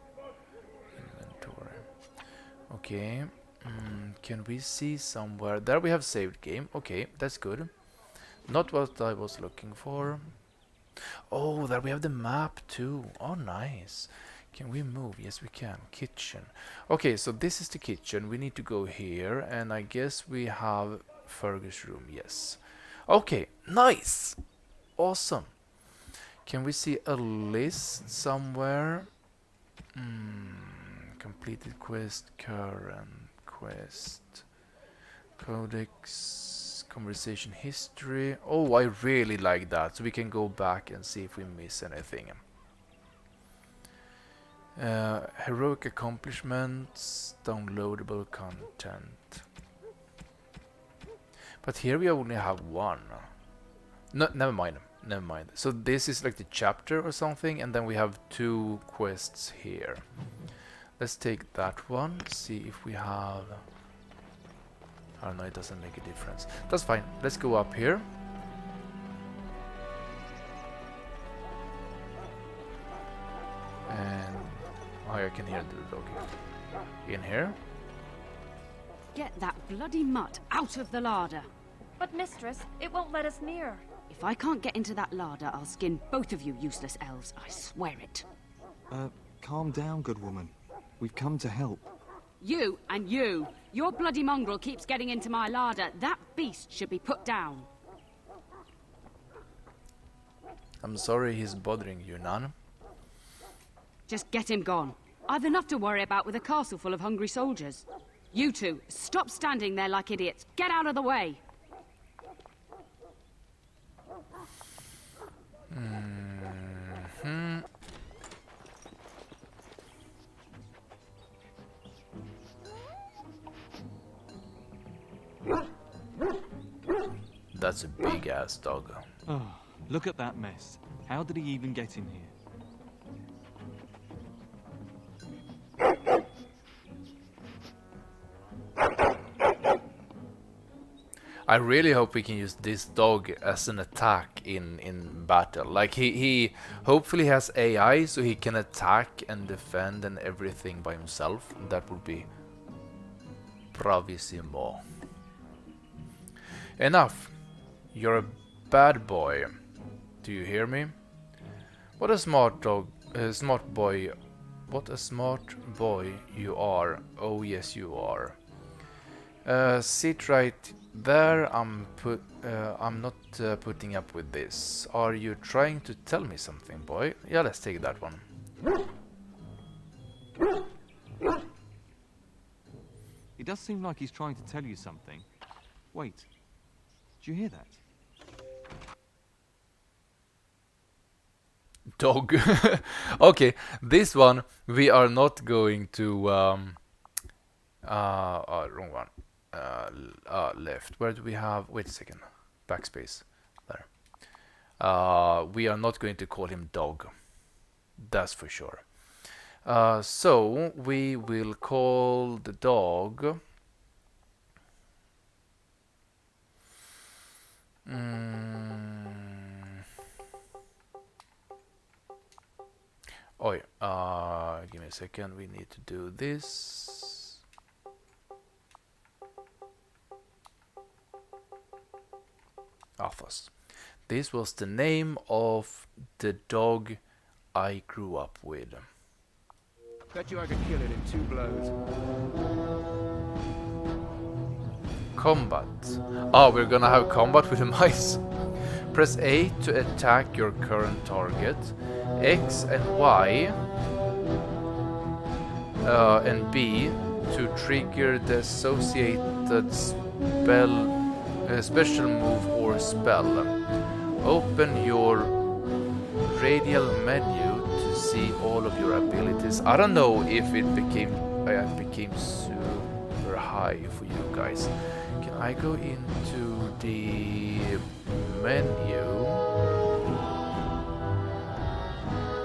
Inventory. Okay. Can we see somewhere? There we have saved game. Okay, that's good. Not what I was looking for. Oh, there we have the map too. Oh, nice. Can we move? Yes, we can. Kitchen. Okay, so this is the kitchen. We need to go here, and I guess we have Fergus' room. Yes. Okay, nice. Awesome. Can we see a list somewhere? Completed quest, current quest, codex, conversation history. Oh, I really like that. So we can go back and see if we miss anything. Heroic accomplishments, downloadable content. But here we only have one. No, never mind. Never mind. So this is like the chapter or something, and then we have 2 quests here. Let's take that one. See if we have. I don't know. It doesn't make a difference. That's fine. Let's go up here. And I can hear the dog in here. Get that bloody mutt out of the larder. But mistress, it won't let us near. If I can't get into that larder, I'll skin both of you useless elves. I swear it. Calm down, good woman. We've come to help. You and you. Your bloody mongrel keeps getting into my larder. That beast should be put down. I'm sorry he's bothering you, Nan. Just get him gone. I've enough to worry about with a castle full of hungry soldiers. You two, stop standing there like idiots. Get out of the way. That's a big ass dog. Oh, look at that mess. How did he even get in here? I really hope we can use this dog as an attack in battle. Like he hopefully has AI, so he can attack and defend and everything by himself. That would be bravissimo. Enough. You're a bad boy. Do you hear me? What a smart dog, smart boy. What a smart boy you are. Oh yes, you are. Sit right there. I'm not putting up with this. Are you trying to tell me something, boy? Yeah, let's take that one. It does seem like he's trying to tell you something. Wait. Did you hear that? Dog. Okay, this one we are not going to Wrong one. Left. Where do we have? Wait a second. Backspace. There. We are not going to call him Dog. That's for sure. So we will call the dog. Oi, give me a second. We need to do this. Athos. This was the name of the dog I grew up with. Bet you I could kill it in 2 blows. Combat. Oh, we're gonna have combat with the mice. Press A to attack your current target. X and Y and B to trigger the associated special move or spell. Open your radial menu to see all of your abilities. I don't know if it became super high for you guys. Can I go into the menu?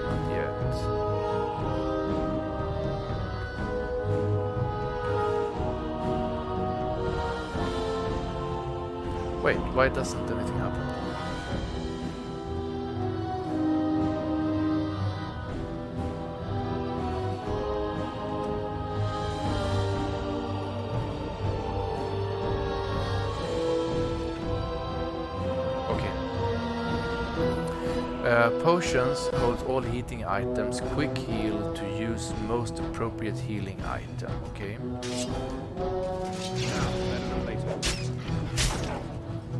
Not yet. Wait, why doesn't anything happen? Potions holds all healing items. Quick heal to use most appropriate healing item. Okay. Now, better than later.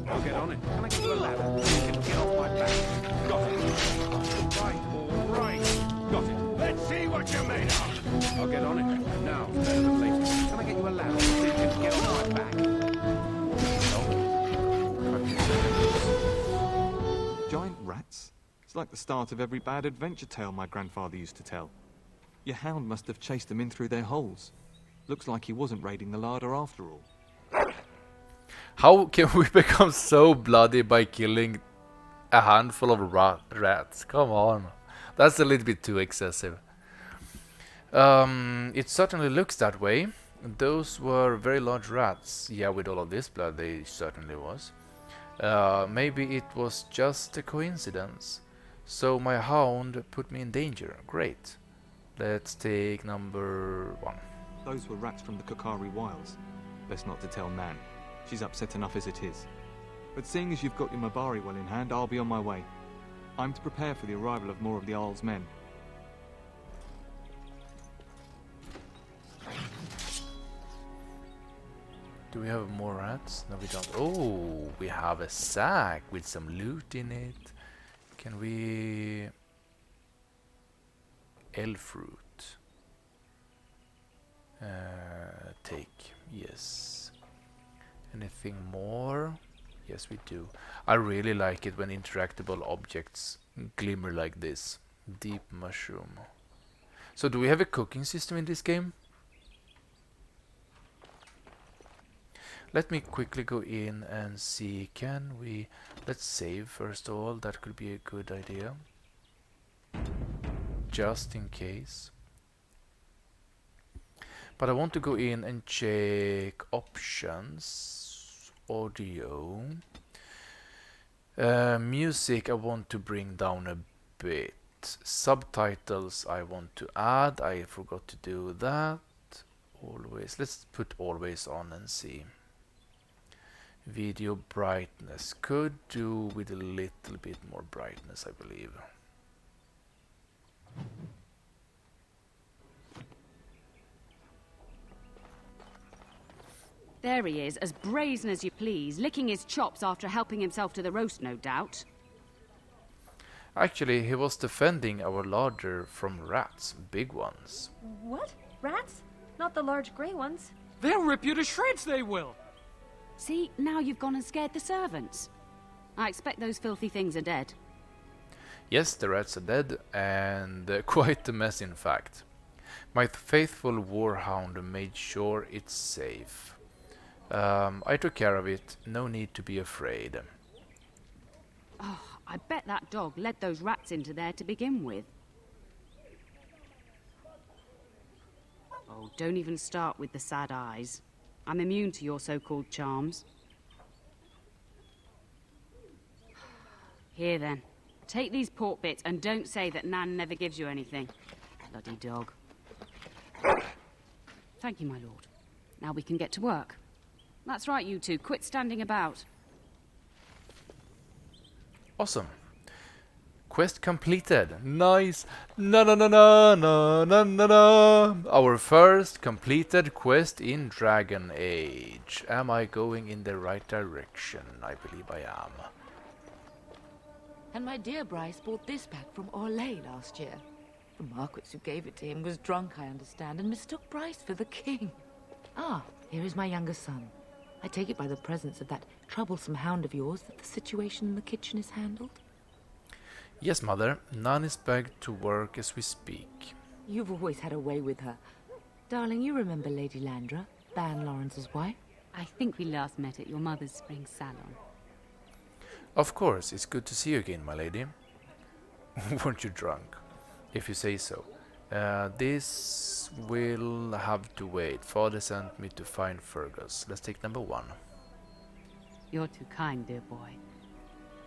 I'll get on it. Can I get you a ladder? You can get off my back. Got it. All right. Got it. Let's see what you're made of. I'll get on it. Now, better than later. Can I get you a ladder so you can get off my back? Giant rats? It's like the start of every bad adventure tale my grandfather used to tell. Your hound must have chased them in through their holes. Looks like he wasn't raiding the larder after all. How can we become so bloody by killing a handful of rats? Come on. That's a little bit too excessive. It certainly looks that way. Those were very large rats. Yeah, with all of this blood, they certainly was. Maybe it was just a coincidence. So my hound put me in danger. Great. Let's take number 1. Those were rats from the Kokari Wilds. Best not to tell Nan. She's upset enough as it is. But seeing as you've got your Mabari well in hand, I'll be on my way. I'm to prepare for the arrival of more of the Arl's men. Do we have more rats? No, we don't. Oh, we have a sack with some loot in it. Can we... Elf fruit. Take. Yes. Anything more? Yes, we do. I really like it when interactable objects glimmer like this. Deep mushroom. So do we have a cooking system in this game? Let me quickly go in and see, can we... Let's save first of all, that could be a good idea. Just in case. But I want to go in and check options, audio. Music I want to bring down a bit. Subtitles I want to add, I forgot to do that. Always, let's put always on and see. Video brightness could do with a little bit more brightness, I believe. There he is, as brazen as you please, licking his chops after helping himself to the roast, no doubt. Actually, he was defending our larder from rats, big ones. What? Rats? Not the large grey ones. They'll rip you to shreds, they will! See, now you've gone and scared the servants. I expect those filthy things are dead. Yes, the rats are dead, and quite a mess in fact. My faithful warhound made sure it's safe. I took care of it. No need to be afraid. Oh, I bet that dog led those rats into there to begin with. Oh, don't even start with the sad eyes. I'm immune to your so-called charms. Here then. Take these pork bits and don't say that Nan never gives you anything. Bloody dog. Thank you, my lord. Now we can get to work. That's right, you two. Quit standing about. Awesome. Quest completed. Nice. Na na na na na na na na. Our first completed quest in Dragon Age. Am I going in the right direction? I believe I am. And my dear Bryce bought this back from Orlais last year. The Marquis who gave it to him was drunk, I understand, and mistook Bryce for the king. Ah, here is my younger son. I take it by the presence of that troublesome hound of yours that the situation in the kitchen is handled? Yes, mother. Nan is back to work as we speak. You've always had a way with her. Darling, you remember Lady Landra, Ban Lawrence's wife? I think we last met at your mother's spring salon. Of course, it's good to see you again, my lady. Weren't you drunk? If you say so. This will have to wait. Father sent me to find Fergus. Let's take number 1. You're too kind, dear boy.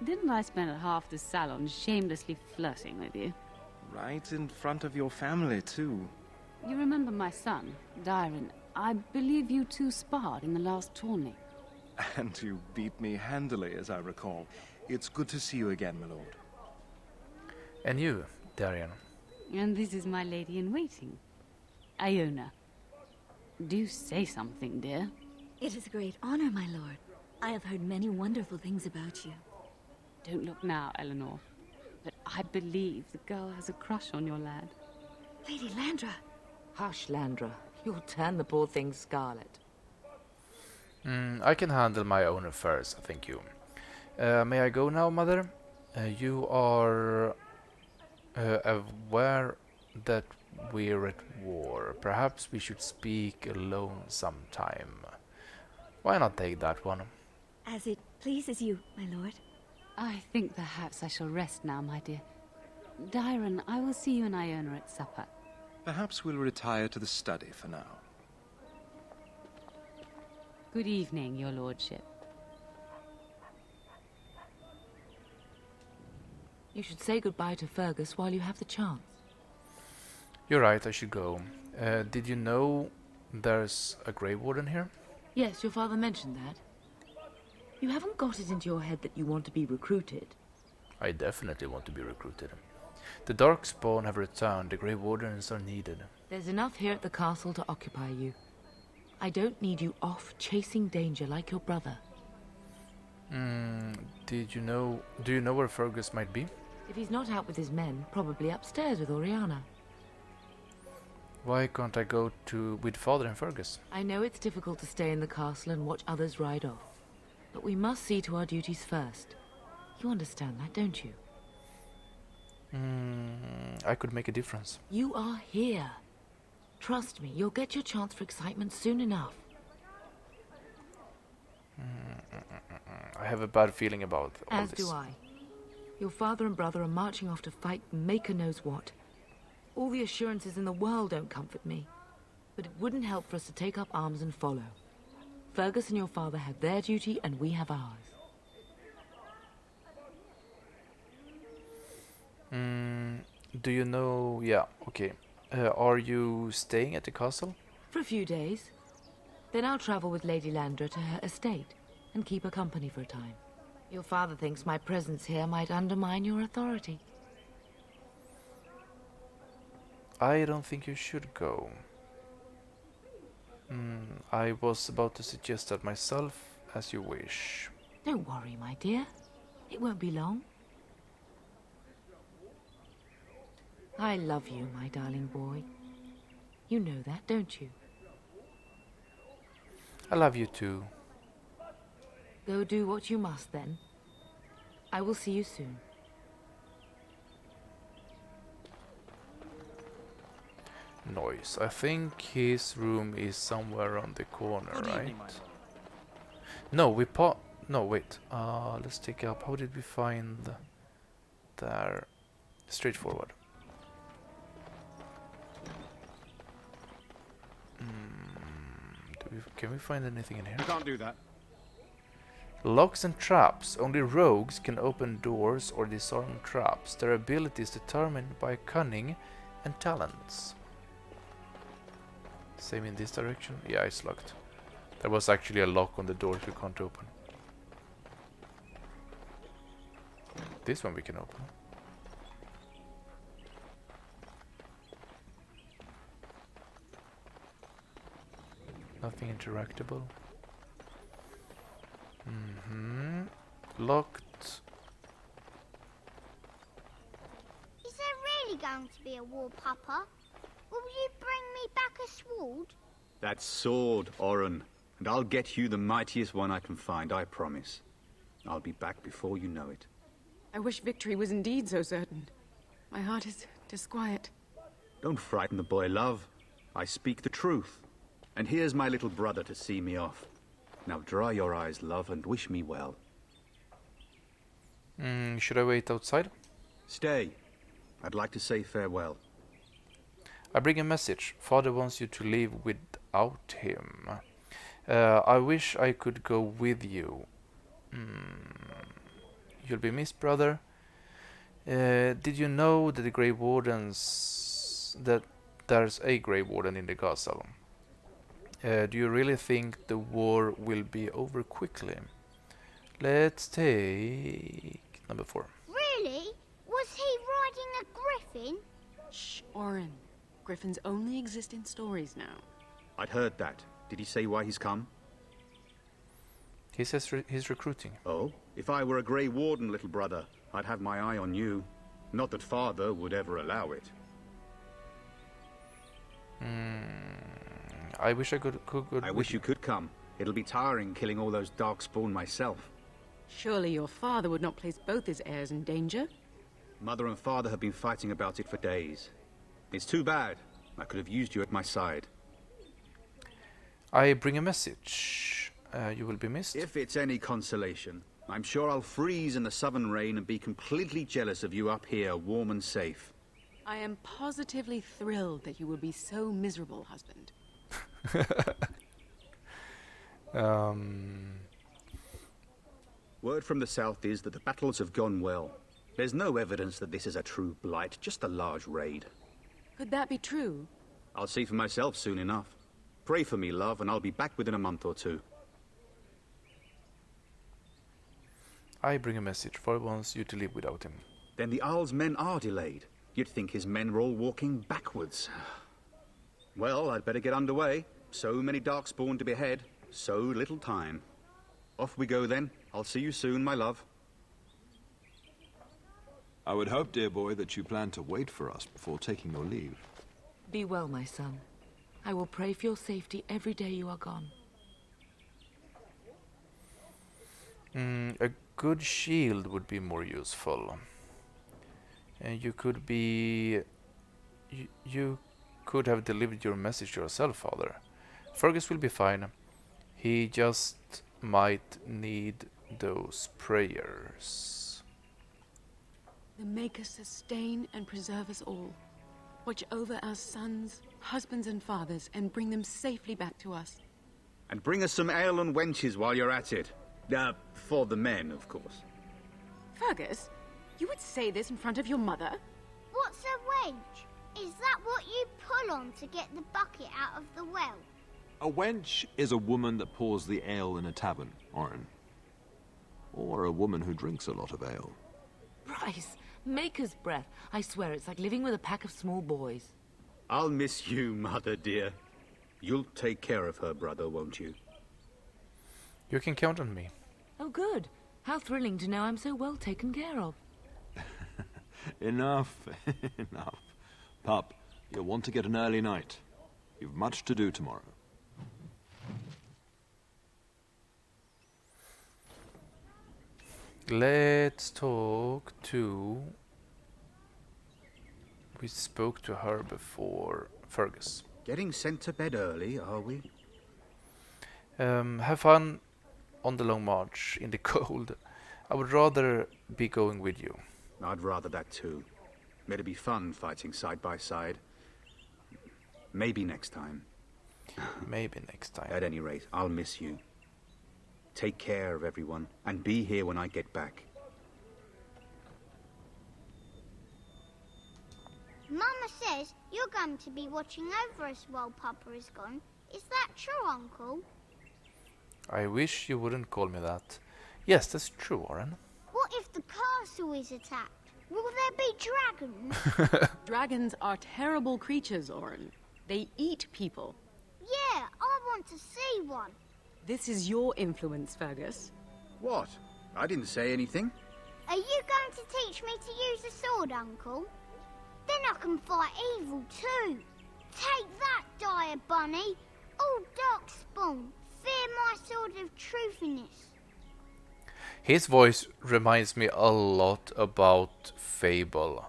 Didn't I spend half the salon shamelessly flirting with you? Right in front of your family, too. You remember my son, Dyron. I believe you two sparred in the last tourney. And you beat me handily, as I recall. It's good to see you again, my lord. And you, Darian. And this is my lady-in-waiting, Iona. Do say something, dear. It is a great honor, my lord. I have heard many wonderful things about you. Don't look now, Eleanor. But I believe the girl has a crush on your lad. Lady Landra! Hush, Landra. You'll turn the poor thing scarlet. I can handle my own affairs, thank you. May I go now, mother? You are aware that we're at war. Perhaps we should speak alone sometime. Why not take that one? As it pleases you, my lord. I think perhaps I shall rest now, my dear. Dyron, I will see you and Iona at supper. Perhaps we'll retire to the study for now. Good evening, your lordship. You should say goodbye to Fergus while you have the chance. You're right, I should go. Did you know there's a Grey Warden here? Yes, your father mentioned that. You haven't got it into your head that you want to be recruited. I definitely want to be recruited. The Darkspawn have returned, the Grey Wardens are needed. There's enough here at the castle to occupy you. I don't need you off chasing danger like your brother. Do you know where Fergus might be? If he's not out with his men, probably upstairs with Oriana. Why can't I go with Father and Fergus? I know it's difficult to stay in the castle and watch others ride off. But we must see to our duties first. You understand that, don't you? I could make a difference. You are here. Trust me, you'll get your chance for excitement soon enough. I have a bad feeling about all As this. do I. Your father and brother are marching off to fight Maker knows what. All the assurances in the world don't comfort me. But it wouldn't help for us to take up arms and follow. Fergus and your father have their duty and we have ours. Do you know... Yeah, okay. Are you staying at the castle? For a few days. Then I'll travel with Lady Landra to her estate and keep her company for a time. Your father thinks my presence here might undermine your authority. I don't think you should go. I was about to suggest that myself, as you wish. Don't worry, my dear. It won't be long. I love you, my darling boy. You know that, don't you? I love you too. Go do what you must, then. I will see you soon. noise. I think his room is somewhere on the corner, right? No, no, wait. Let's take up. How did we find there? Straightforward. Can we find anything in here? I can't do that. Locks and traps. Only rogues can open doors or disarm traps. Their ability is determined by cunning and talents. Same in this direction? Yeah, it's locked. There was actually a lock on the doors we can't open. This one we can open. Nothing interactable. Locked. Is there really going to be a war, Papa? Will you bring me back a sword? That sword, Oren. And I'll get you the mightiest one I can find, I promise. I'll be back before you know it. I wish victory was indeed so certain. My heart is disquiet. Don't frighten the boy, love. I speak the truth. And here's my little brother to see me off. Now dry your eyes, love, and wish me well. Should I wait outside? Stay. I'd like to say farewell. I bring a message. Father wants you to leave without him. I wish I could go with you. You'll be missed, brother. Did you know that the Grey Wardens... that there's a Grey Warden in the castle? Do you really think the war will be over quickly? Let's take number 4. Really? Was he riding a griffin? Shh, Oren. Griffins only exist in stories now. I'd heard that. Did he say why he's come? He says he's recruiting. Oh? If I were a Grey Warden, little brother, I'd have my eye on you. Not that Father would ever allow it. I wish I could I wish you could come. It'll be tiring killing all those Darkspawn myself. Surely your father would not place both his heirs in danger? Mother and Father have been fighting about it for days. It's too bad. I could have used you at my side. I bring a message. You will be missed. If it's any consolation, I'm sure I'll freeze in the southern rain and be completely jealous of you up here, warm and safe. I am positively thrilled that you will be so miserable, husband. Word from the south is that the battles have gone well. There's no evidence that this is a true blight, just a large raid. Could that be true? I'll see for myself soon enough. Pray for me, love, and I'll be back within a month or two. I bring a message. Father wants you to live without him. Then the Arl's men are delayed. You'd think his men were all walking backwards. Well, I'd better get underway. So many Darkspawn to behead, so little time. Off we go then. I'll see you soon, my love. I would hope, dear boy, that you plan to wait for us before taking your leave. Be well, my son. I will pray for your safety every day you are gone. A good shield would be more useful. And you could be... You could have delivered your message yourself, Father. Fergus will be fine. He just might need those prayers. The Maker sustain and preserve us all. Watch over our sons, husbands and fathers, and bring them safely back to us. And bring us some ale and wenches while you're at it. For the men, of course. Fergus, you would say this in front of your mother? What's a wench? Is that what you pull on to get the bucket out of the well? A wench is a woman that pours the ale in a tavern, Oren. Or a woman who drinks a lot of ale. Bryce, Maker's breath. I swear it's like living with a pack of small boys. I'll miss you, Mother dear. You'll take care of her, brother, won't you? You can count on me. Oh, good. How thrilling to know I'm so well taken care of. Enough, enough. Pup, you'll want to get an early night. You've much to do tomorrow. Let's talk to... We spoke to her before. Fergus. Getting sent to bed early, are we? Have fun on the long march in the cold. I would rather be going with you. I'd rather that too. It'd be fun fighting side by side. Maybe next time. Maybe next time. At any rate, I'll miss you. Take care of everyone, and be here when I get back. Mama says you're going to be watching over us while Papa is gone. Is that true, Uncle? I wish you wouldn't call me that. Yes, that's true, Oren. What if the castle is attacked? Will there be dragons? Dragons are terrible creatures, Oren. They eat people. Yeah, I want to see one. This is your influence, Fergus. What? I didn't say anything. Are you going to teach me to use a sword, Uncle? Then I can fight evil too. Take that, dire bunny. Oh, Darkspawn, fear my sword of truthiness. His voice reminds me a lot about Fable.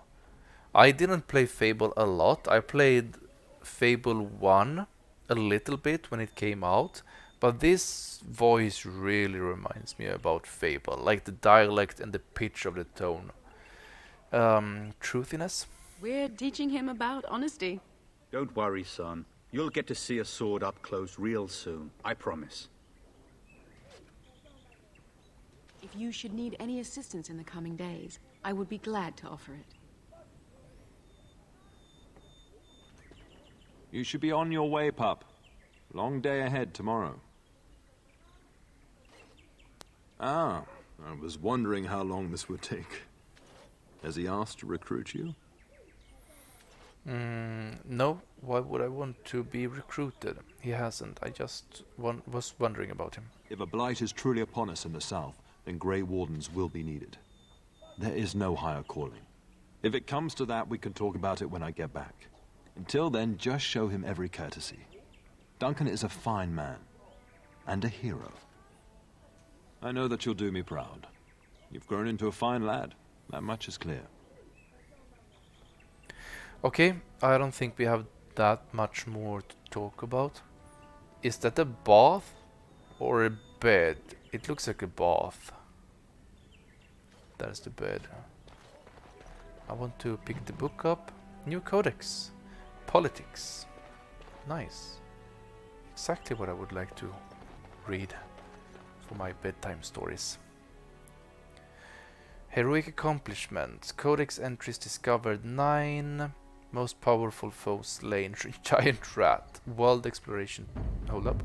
I didn't play Fable a lot. I played Fable 1 a little bit when it came out, but this voice really reminds me about Fable, like the dialect and the pitch of the tone. Truthiness? We're teaching him about honesty. Don't worry, son. You'll get to see a sword up close real soon. I promise. If you should need any assistance in the coming days, I would be glad to offer it. You should be on your way, pup. Long day ahead tomorrow. Ah, I was wondering how long this would take. Has he asked to recruit you? No, why would I want to be recruited? He hasn't. I just was wondering about him. If a blight is truly upon us in the south, then Grey Wardens will be needed. There is no higher calling. If it comes to that, we can talk about it when I get back. Until then, just show him every courtesy. Duncan is a fine man, and a hero. I know that you'll do me proud. You've grown into a fine lad. That much is clear. Okay, I don't think we have that much more to talk about. Is that a bath or a bed? It looks like a bath. There's the bed. I want to pick the book up. New Codex. Politics. Nice. Exactly what I would like to read for my bedtime stories. Heroic accomplishments. Codex entries discovered 9 most powerful foes slain. Giant rat. World exploration. Hold up.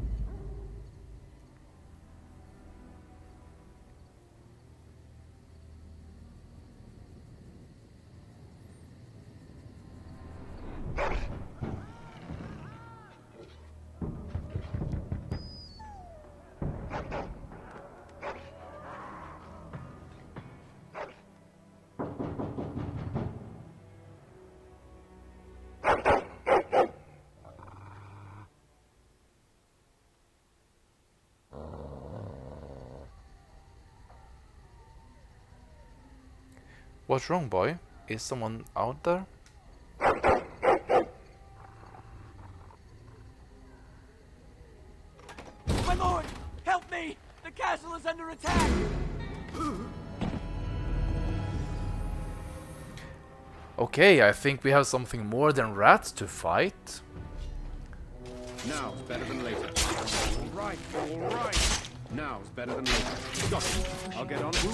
What's wrong, boy? Is someone out there? My lord! Help me! The castle is under attack! Okay, I think we have something more than rats to fight. Now's better than later. All right, all right. Now's better than later. Got it. I'll get on it.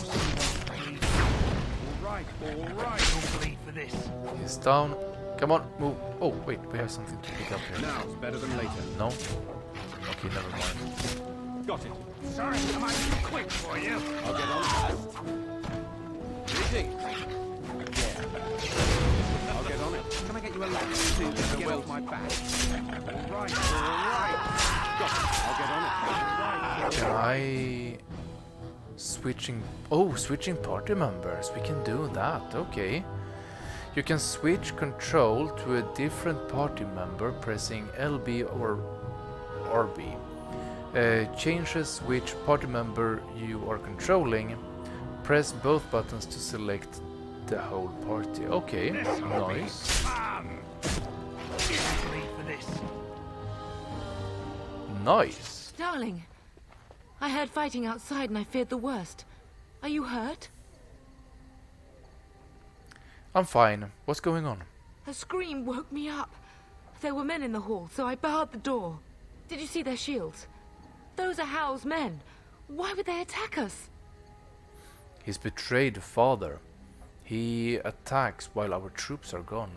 All right, all right. Don't bleed for this. He's down. Come on, move. Oh, wait, we have something to pick up here. Now's better than later. No? Okay, never mind. Got it. Sorry, am I too quick for you? I'll get on it. Easy. Yeah. I'll get on it. Can I get you a ladder? Please, get off my back. All right, all right. Got it. I'll get on it. All right. Can I... switching party members. We can do that, okay. You can switch control to a different party member pressing LB or RB. Changes which party member you are controlling. Press both buttons to select the whole party. Okay, nice. Nice. Darling, I heard fighting outside and I feared the worst. Are you hurt? I'm fine. What's going on? A scream woke me up. There were men in the hall, so I barred the door. Did you see their shields? Those are Howl's men. Why would they attack us? His betrayed father. He attacks while our troops are gone.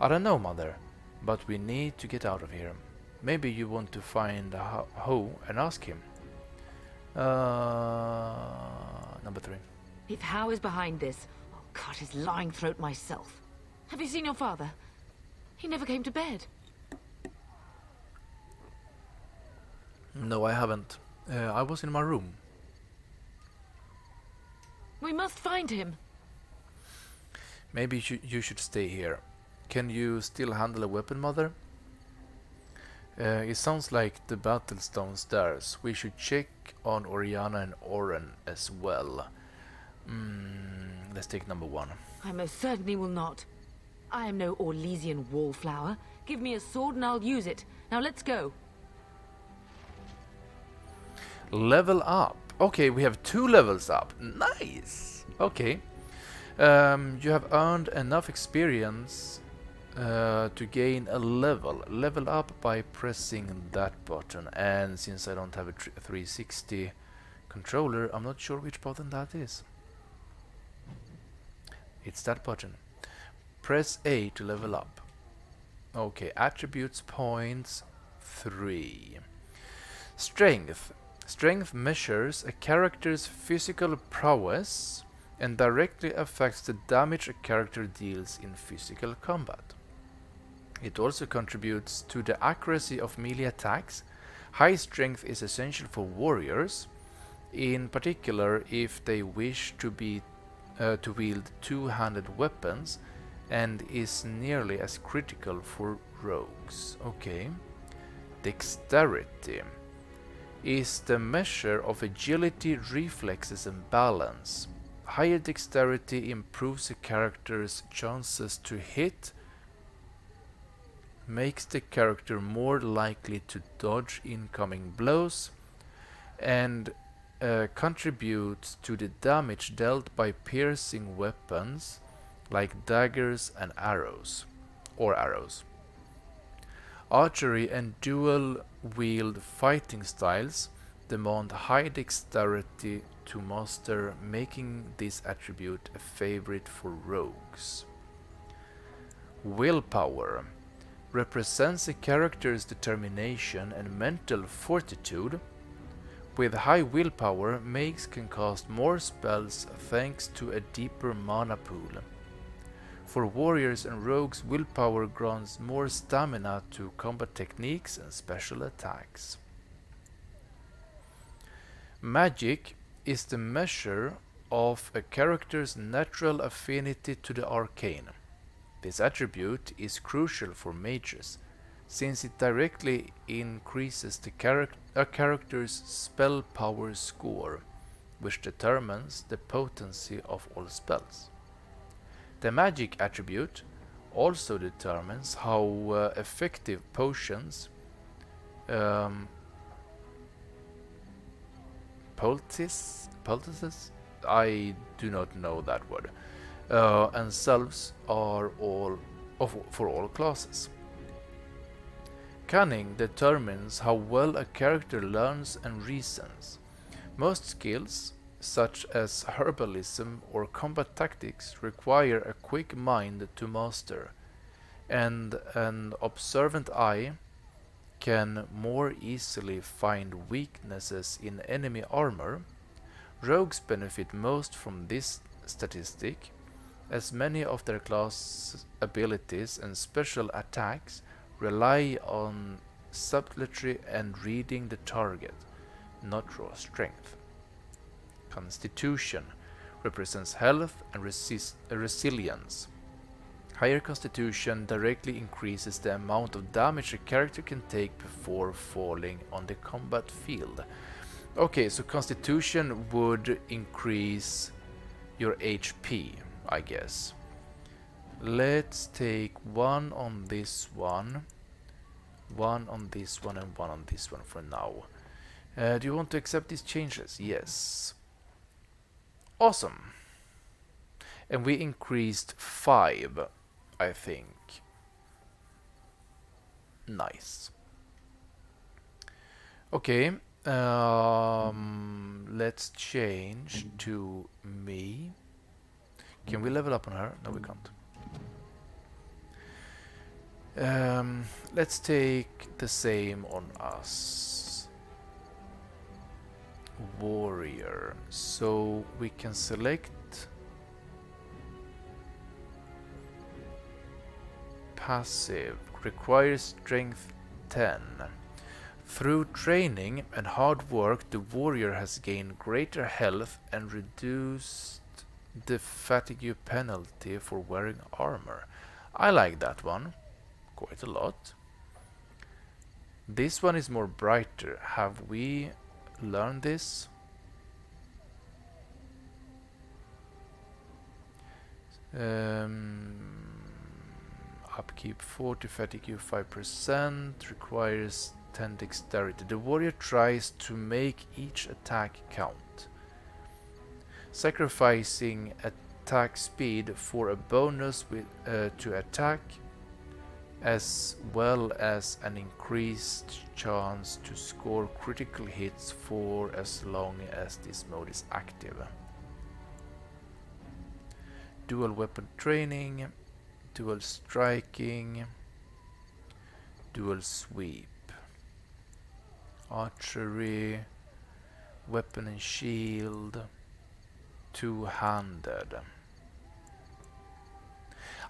I don't know, Mother, but we need to get out of here. Maybe you want to find Ho and ask him. Number 3. If How is behind this, I'll cut his lying throat myself. Have you seen your father? He never came to bed. No, I haven't. I was in my room. We must find him. Maybe you should stay here. Can you still handle a weapon, Mother? It sounds like the battle's downstairs. We should check on Oriana and Oren as well. Let's take number 1. I most certainly will not. I am no Orlesian wallflower. Give me a sword and I'll use it. Now let's go. Level up. Okay, we have 2 levels up. Nice. Okay. You have earned enough experience to gain a level. Level up by pressing that button. And since I don't have a 360 controller, I'm not sure which button that is. It's that button. Press A to level up. Okay, attributes points 3. Strength. Strength measures a character's physical prowess and directly affects the damage a character deals in physical combat. It also contributes to the accuracy of melee attacks. High strength is essential for warriors, in particular if they wish to wield two-handed weapons, and is nearly as critical for rogues. Okay. Dexterity is the measure of agility, reflexes and balance. Higher dexterity improves a character's chances to hit, makes the character more likely to dodge incoming blows, and contributes to the damage dealt by piercing weapons like daggers and arrows. Archery and dual-wield fighting styles demand high dexterity to master, making this attribute a favorite for rogues. Willpower represents a character's determination and mental fortitude. With high willpower, mages can cast more spells thanks to a deeper mana pool. For warriors and rogues, willpower grants more stamina to combat techniques and special attacks. Magic is the measure of a character's natural affinity to the arcane. This attribute is crucial for mages, since it directly increases a character's spell power score, which determines the potency of all spells. The magic attribute also determines how effective potions, poultices, I do not know that word, and salves are for all classes. Cunning determines how well a character learns and reasons. Most skills, such as herbalism or combat tactics, require a quick mind to master, and an observant eye can more easily find weaknesses in enemy armor. Rogues benefit most from this statistic, as many of their class abilities and special attacks rely on subtlety and reading the target, not raw strength. Constitution represents health and resilience. Higher constitution directly increases the amount of damage a character can take before falling on the combat field. Okay, so constitution would increase your HP, I guess. Let's take 1 on this one. One on this one and one on this one for now. Do you want to accept these changes? Yes. Awesome. And we increased 5, I think. Nice. Okay. Let's change to me. Can we level up on her? No, we can't. Let's take the same on us. Warrior. So we can select passive. Requires strength 10. Through training and hard work, the warrior has gained greater health and reduced the fatigue penalty for wearing armor. I like that one quite a lot. This one is more brighter. Have we learned this? Upkeep 40, fatigue 5%, requires 10 dexterity. The warrior tries to make each attack count, sacrificing attack speed for a bonus with, to attack, as well as an increased chance to score critical hits for as long as this mode is active. Dual weapon training, dual striking, dual sweep, archery, weapon and shield, two-handed.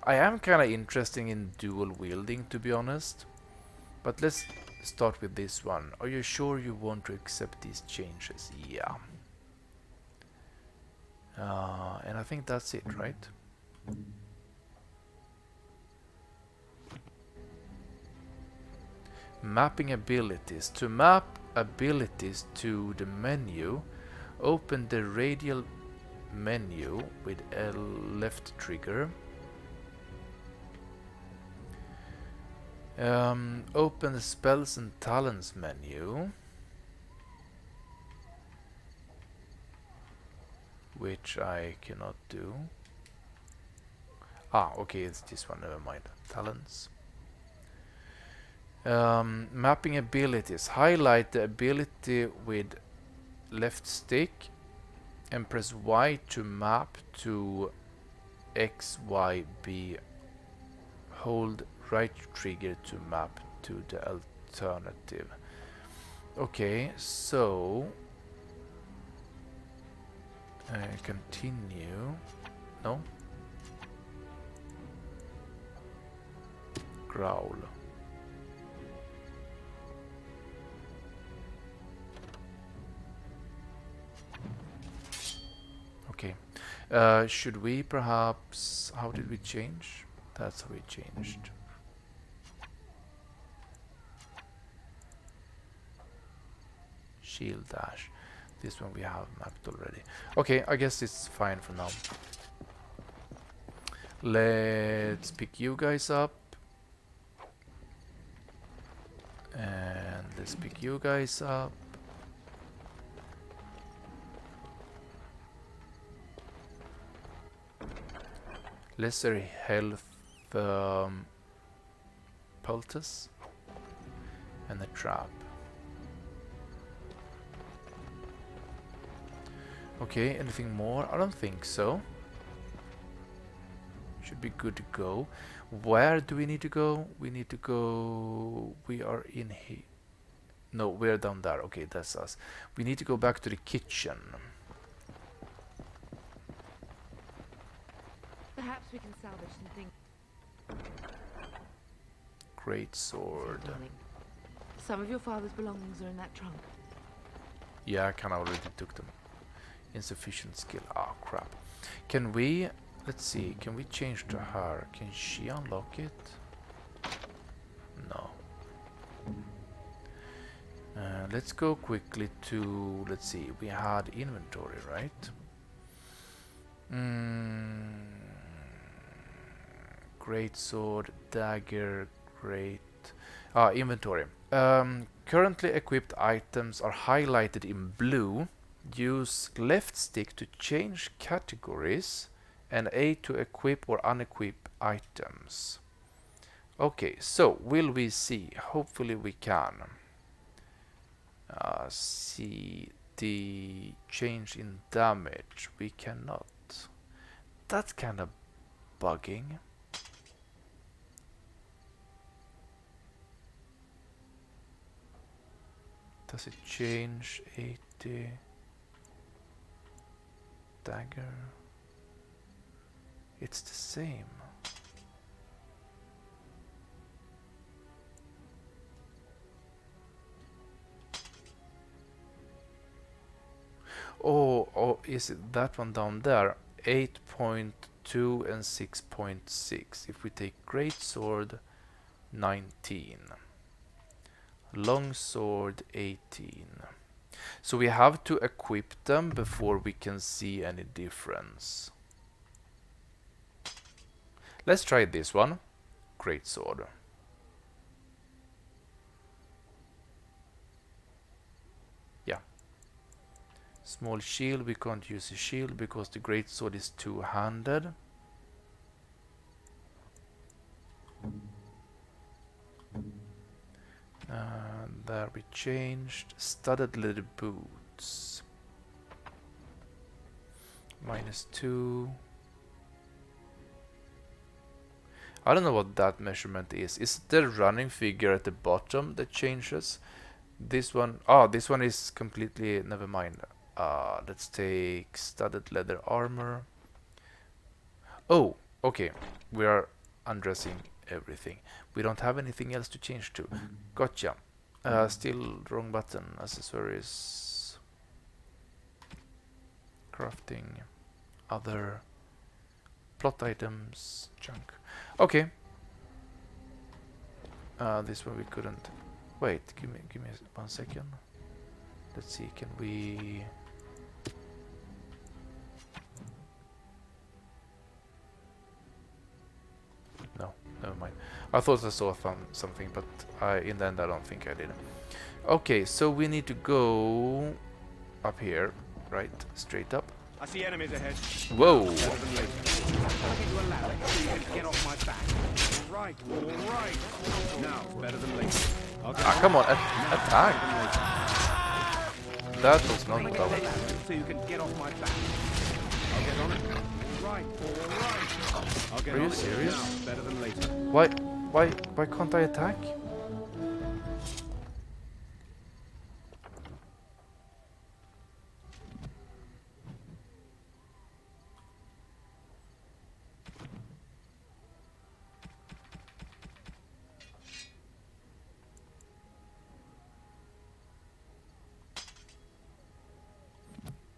I am kind of interested in dual wielding, to be honest, but let's start with this one. Are you sure you want to accept these changes? Yeah. And I think that's it, right? Mapping abilities. To map abilities to the menu, open the radial menu with L left trigger. Open the spells and talents menu, which I cannot do. Ah, okay, it's this one, never mind. Talents. Mapping abilities. Highlight the ability with left stick and press Y to map to X, Y, B. Hold right trigger to map to the alternative. Okay, so continue. No. Growl. Okay. Should we perhaps... How did we change? That's how we changed. Shield dash. This one we have mapped already. Okay, I guess it's fine for now. Let's pick you guys up. And let's pick you guys up. Lesser health poultice and a trap. Okay, anything more? I don't think so. Should be good to go. Where do we need to go? We need to go... We are in here. No, we're down there. Okay, that's us. We need to go back to the kitchen. Perhaps we can salvage something. Great sword. Some of your father's belongings are in that trunk. Yeah, I kinda already took them. Insufficient skill. Ah, crap. Can we... Let's see. Can we change to her? Can she unlock it? No. Let's go quickly to... Let's see. We had inventory, right? Great sword, dagger, great. Inventory. Currently equipped items are highlighted in blue. Use left stick to change categories and A to equip or unequip items. Okay, so will we see? Hopefully we can. See the change in damage. We cannot. That's kind of bugging. Does it change 80? Dagger. It's the same. Oh, is it that one down there? 8.2 and 6.6. If we take greatsword, 19. Longsword, 18. So we have to equip them before we can see any difference. Let's try this one. Greatsword. Yeah. Small shield, we can't use a shield because the greatsword is two-handed. There we changed. Studded leather boots. -2. I don't know what that measurement is. Is it the running figure at the bottom that changes? This one, this one is completely, never mind. Let's take studded leather armor. Oh, okay. We are undressing everything. We don't have anything else to change to. Gotcha. Still wrong button. Accessories. Crafting. Other. Plot items. Junk. Okay. This one we couldn't. Wait, give me 1 second. Let's see, can we... No, never mind. I thought I saw something, but in the end I don't think I did. Okay, so we need to go up here, right? Straight up. I see enemies ahead. Whoa! Get off my back. All right. Now, better than later. Come on, attack! That was not a problem. So you can get off my back. I'll get on it. Right. I'll get Are you on it. serious? Now, better than later. Why can't I attack?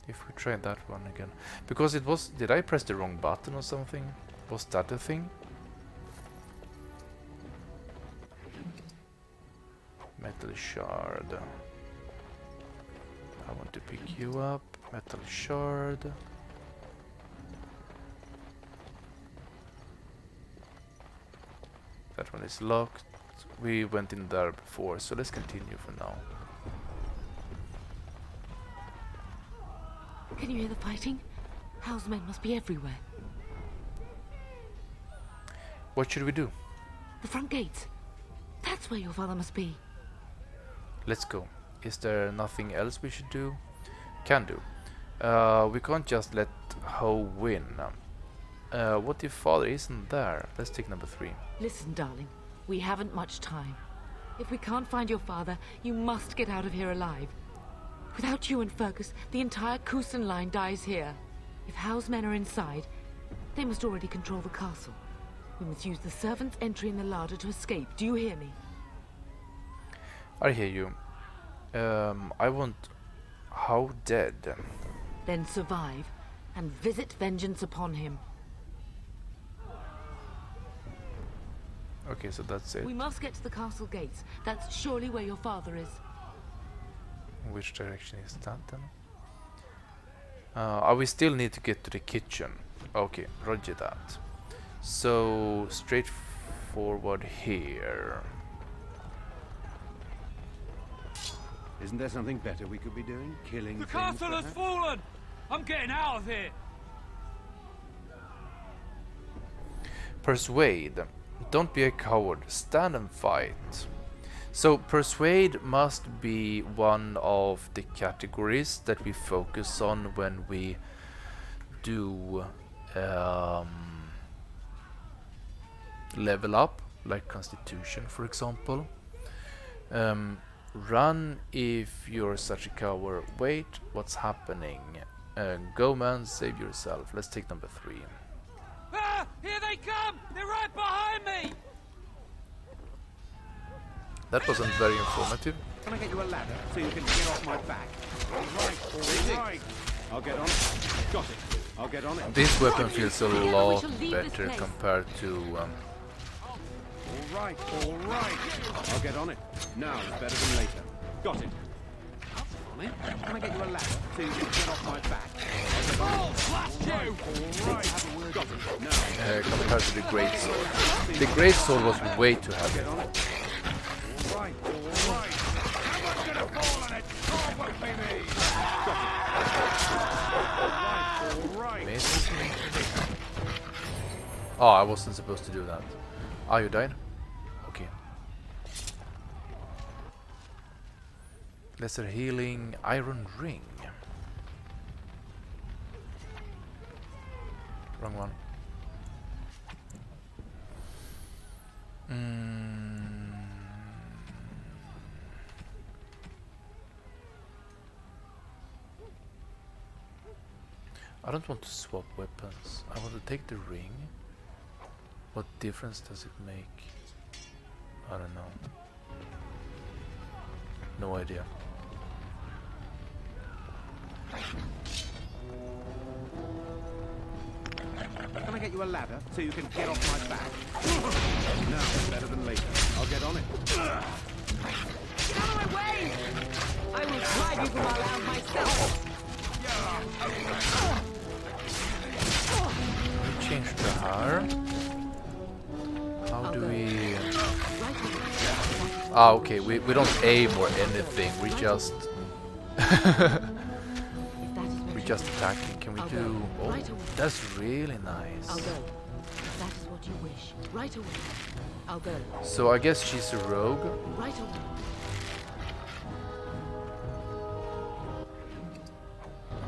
If we try that one again. Because it was... Did I press the wrong button or something? Was that a thing? Metal shard. I want to pick you up. Metal shard. That one is locked. We went in there before, so let's continue for now. Can you hear the fighting? Hal's men must be everywhere. What should we do? The front gates. That's where your father must be. Let's go. Is there nothing else we should do? Can do. We can't just let Ho win. What if father isn't there? Let's take number 3. Listen, darling. We haven't much time. If we can't find your father, you must get out of here alive. Without you and Fergus, the entire Kusen line dies here. If Hal's men are inside, they must already control the castle. We must use the servant's entry in the larder to escape. Do you hear me? I hear you. I want Ho dead. Then survive and visit vengeance upon him. Okay, so that's it. We must get to the castle gates. That's surely where your father is. Which direction is that then? We still need to get to the kitchen. Okay, roger that. So straight forward here. Isn't there something better we could be doing? Killing The things, castle has perhaps? fallen! I'm getting out of here! Persuade. Don't be a coward. Stand and fight. So persuade must be one of the categories that we focus on when we do level up, like Constitution, for example. Run if you're such a coward. Wait, what's happening? Go man, save yourself. Let's take number 3. Ah! Here they come! They're right behind me! That wasn't very informative. Can I get you a ladder so you can get off my back? All right. I'll get on it. Got it. I'll get on it. This weapon feels a lot better compared to... All right. I'll get on it. Now is better than later. Got it. Can I get you a ladder so you can get off my back? Blast you! All right. Got it. Now. Compared to the Great Sword. The Great Sword was way too heavy. All right. Someone's gonna fall on it. Oh, won't be me. All right. Miss. Oh, I wasn't supposed to do that. Ah, you died? Okay. Lesser healing, iron ring. Wrong one. I don't want to swap weapons. I want to take the ring. What difference does it make? I don't know. No idea. Can I get you a ladder so you can get off my back? Now is better than later. I'll get on it. Get out of my way! I will drive you from our land myself! We change to her. How do we... Ah, okay, we don't aim or anything, we just... we just attacking. Can we do... Oh, that's really nice. I'll go. If that is what you wish. Right away. I'll go. So I guess she's a rogue. Right away.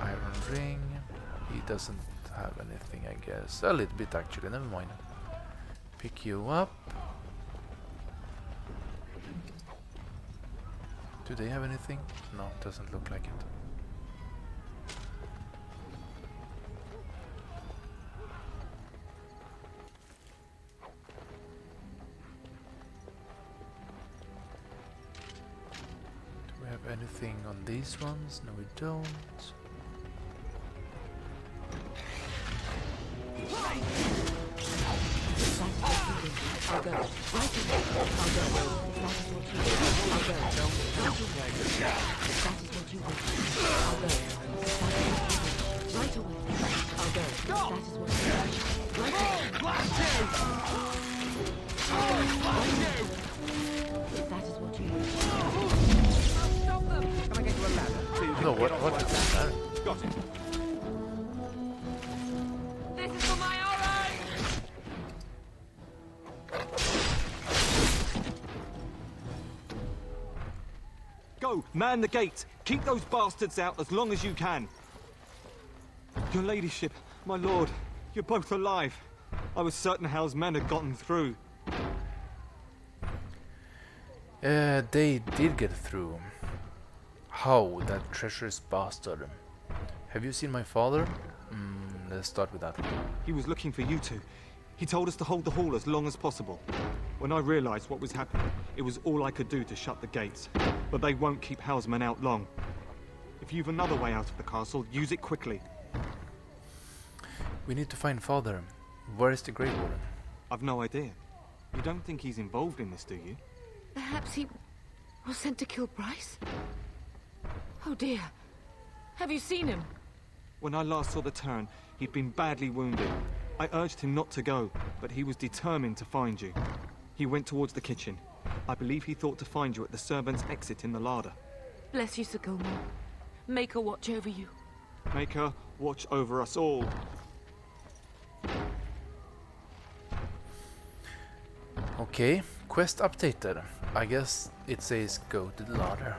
Iron ring. He doesn't have anything, I guess. A little bit actually, never mind. Pick you up. Do they have anything? No, doesn't look like it. Do we have anything on these ones? No, we don't. I'll go. Right away. I'll go. If that is what you wish. I'll go. Right away. I'll go. If that is what you wish. Right away. Blast you! If that is what you wish. Stop them! Can I get you a ladder so you can No, get off what my is back? that? Got it. This is for my Oren! Go! Man the gate! Keep those bastards out as long as you can! Your ladyship, my lord, you're both alive. I was certain Hal's men had gotten through. They did get through. How, that treacherous bastard. Have you seen my father? Let's start with that. He was looking for you two. He told us to hold the hall as long as possible. When I realized what was happening, it was all I could do to shut the gates. But they won't keep Hal's men out long. If you've another way out of the castle, use it quickly. We need to find father. Where is the Grey Warden? I've no idea. You don't think he's involved in this, do you? Perhaps he was sent to kill Bryce? Oh dear. Have you seen him? When I last saw the Turn, he'd been badly wounded. I urged him not to go, but he was determined to find you. He went towards the kitchen. I believe he thought to find you at the servants' exit in the larder. Bless you, Sir Gilmore. Make her watch over you. Make her watch over us all. Okay, quest updated. I guess it says go to the larder.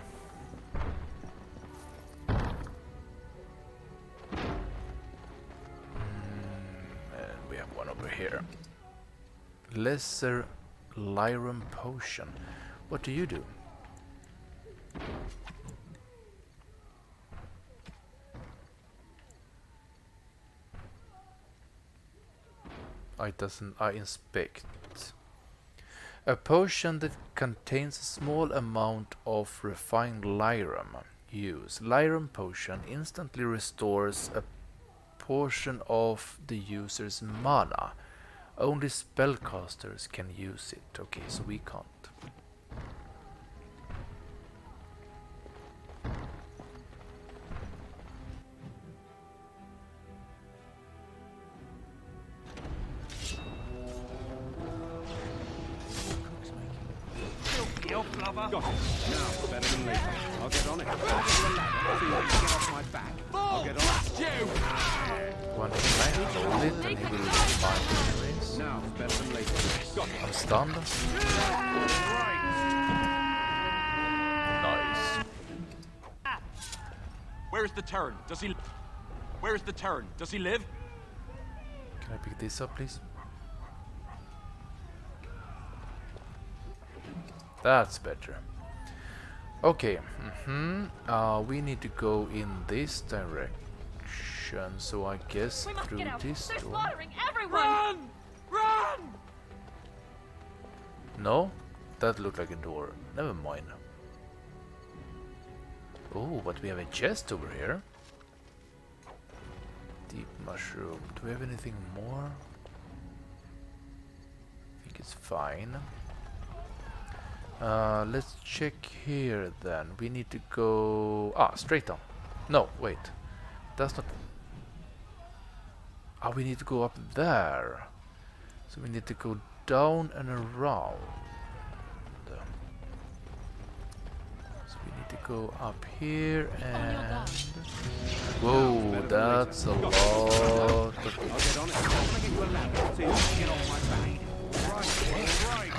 And we have one over here. Lesser Lyrum Potion. What do you do? I inspect. A potion that contains a small amount of refined lyrum. Use. Lyrum potion instantly restores a portion of the user's mana. Only spellcasters can use it. Okay, so we can't. Got it. Now, better than later. I'll get on it. I'll get you a ladder so you can get off my back. I'll get on it. One time, hold it, and he will find anyways. Now, better than later. Got it. I'm stunned. Nice. Where is the Terran? Does he... Where is the Terran? Does he live? Can I pick this up, please? That's better. Okay. We need to go in this direction, so I guess through this door. Slaughtering everyone! Run! Run! No? That looked like a door. Never mind. Oh, but we have a chest over here. Deep mushroom. Do we have anything more? I think it's fine. Let's check here then. We need to go... straight down. No, wait. That's not... we need to go up there. So we need to go down and around. So we need to go up here and... Whoa, that's a lot of... I'll get on it. I'll get you a ladder so you can get off my back. Right.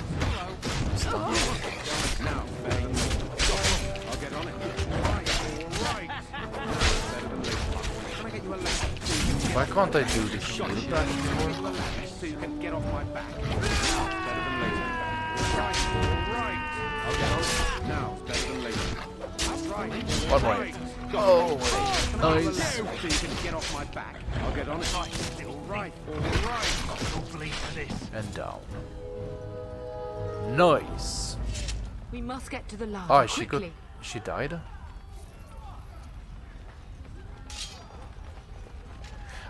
Now, better than later. I'll get on it. Right. Better than later. Can I get you a ladder so you can Why can't I do this shield back? so you can get off my back? Better than later. Right. I'll get on it. Now, better than later. Right. One right. Oh, nice. So you can get off my back. I'll get on it. Right. Hopefully for this. And down. Nice. We must get to the larder She quickly. she died.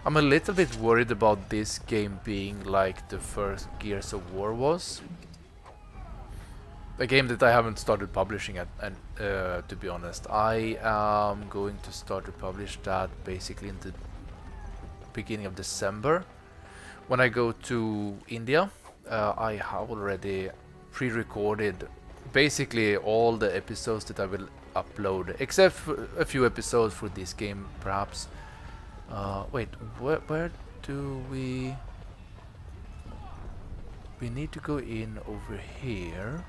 I'm a little bit worried about this game being like the first Gears of War was. A game that I haven't started publishing at, and to be honest, I am going to start to publish that basically in the beginning of December. When I go to India, I have already pre-recorded basically all the episodes that I will upload, except for a few episodes for this game, perhaps. Wait, where do we... We need to go in over here.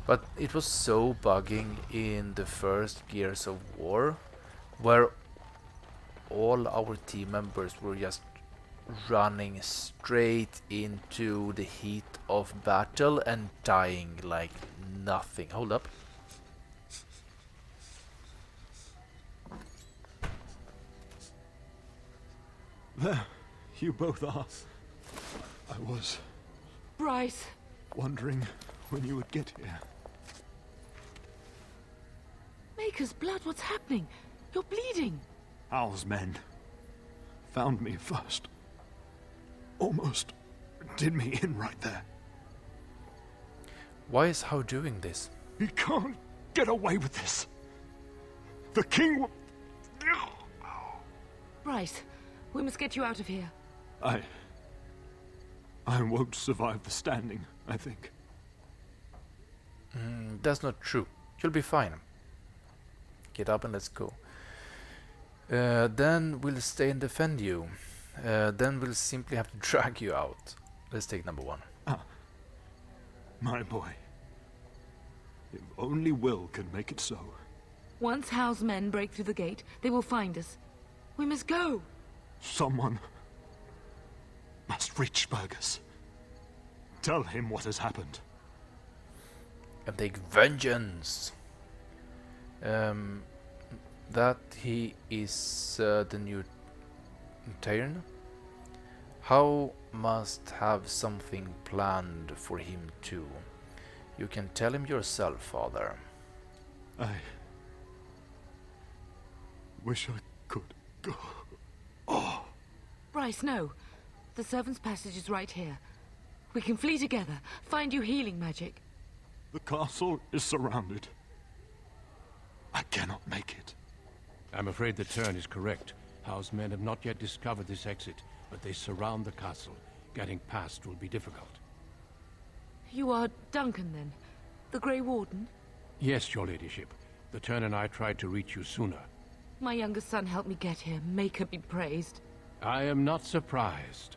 But it was so bugging in the first Gears of War, where all our team members were just running straight into the heat of battle and dying like nothing. Hold up. There, you both are. I was Bryce! wondering when you would get here. Maker's blood, what's happening? You're bleeding. Al's men found me first. Almost did me in right there. Why is Hao doing this? He can't get away with this. The king will... Bryce, we must get you out of here. I won't survive the standing, I think. That's not true. You'll be fine. Get up and let's go. Then we'll stay and defend you. Then we'll simply have to drag you out. Let's take number 1. My boy. If only Will could make it so. Once Hal's men break through the gate, they will find us. We must go. Someone must reach Fergus. Tell him what has happened. And take vengeance. That he is the new Tyrion. How must have something planned for him too. You can tell him yourself, father. I wish I could go. Oh. Bryce, no. The servants' passage is right here. We can flee together, find you healing magic. The castle is surrounded. I cannot make it. I'm afraid the Tern is correct. Hal's men have not yet discovered this exit, but they surround the castle. Getting past will be difficult. You are Duncan, then? The Grey Warden? Yes, your ladyship. The Tern and I tried to reach you sooner. My youngest son helped me get here. Maker be praised. I am not surprised.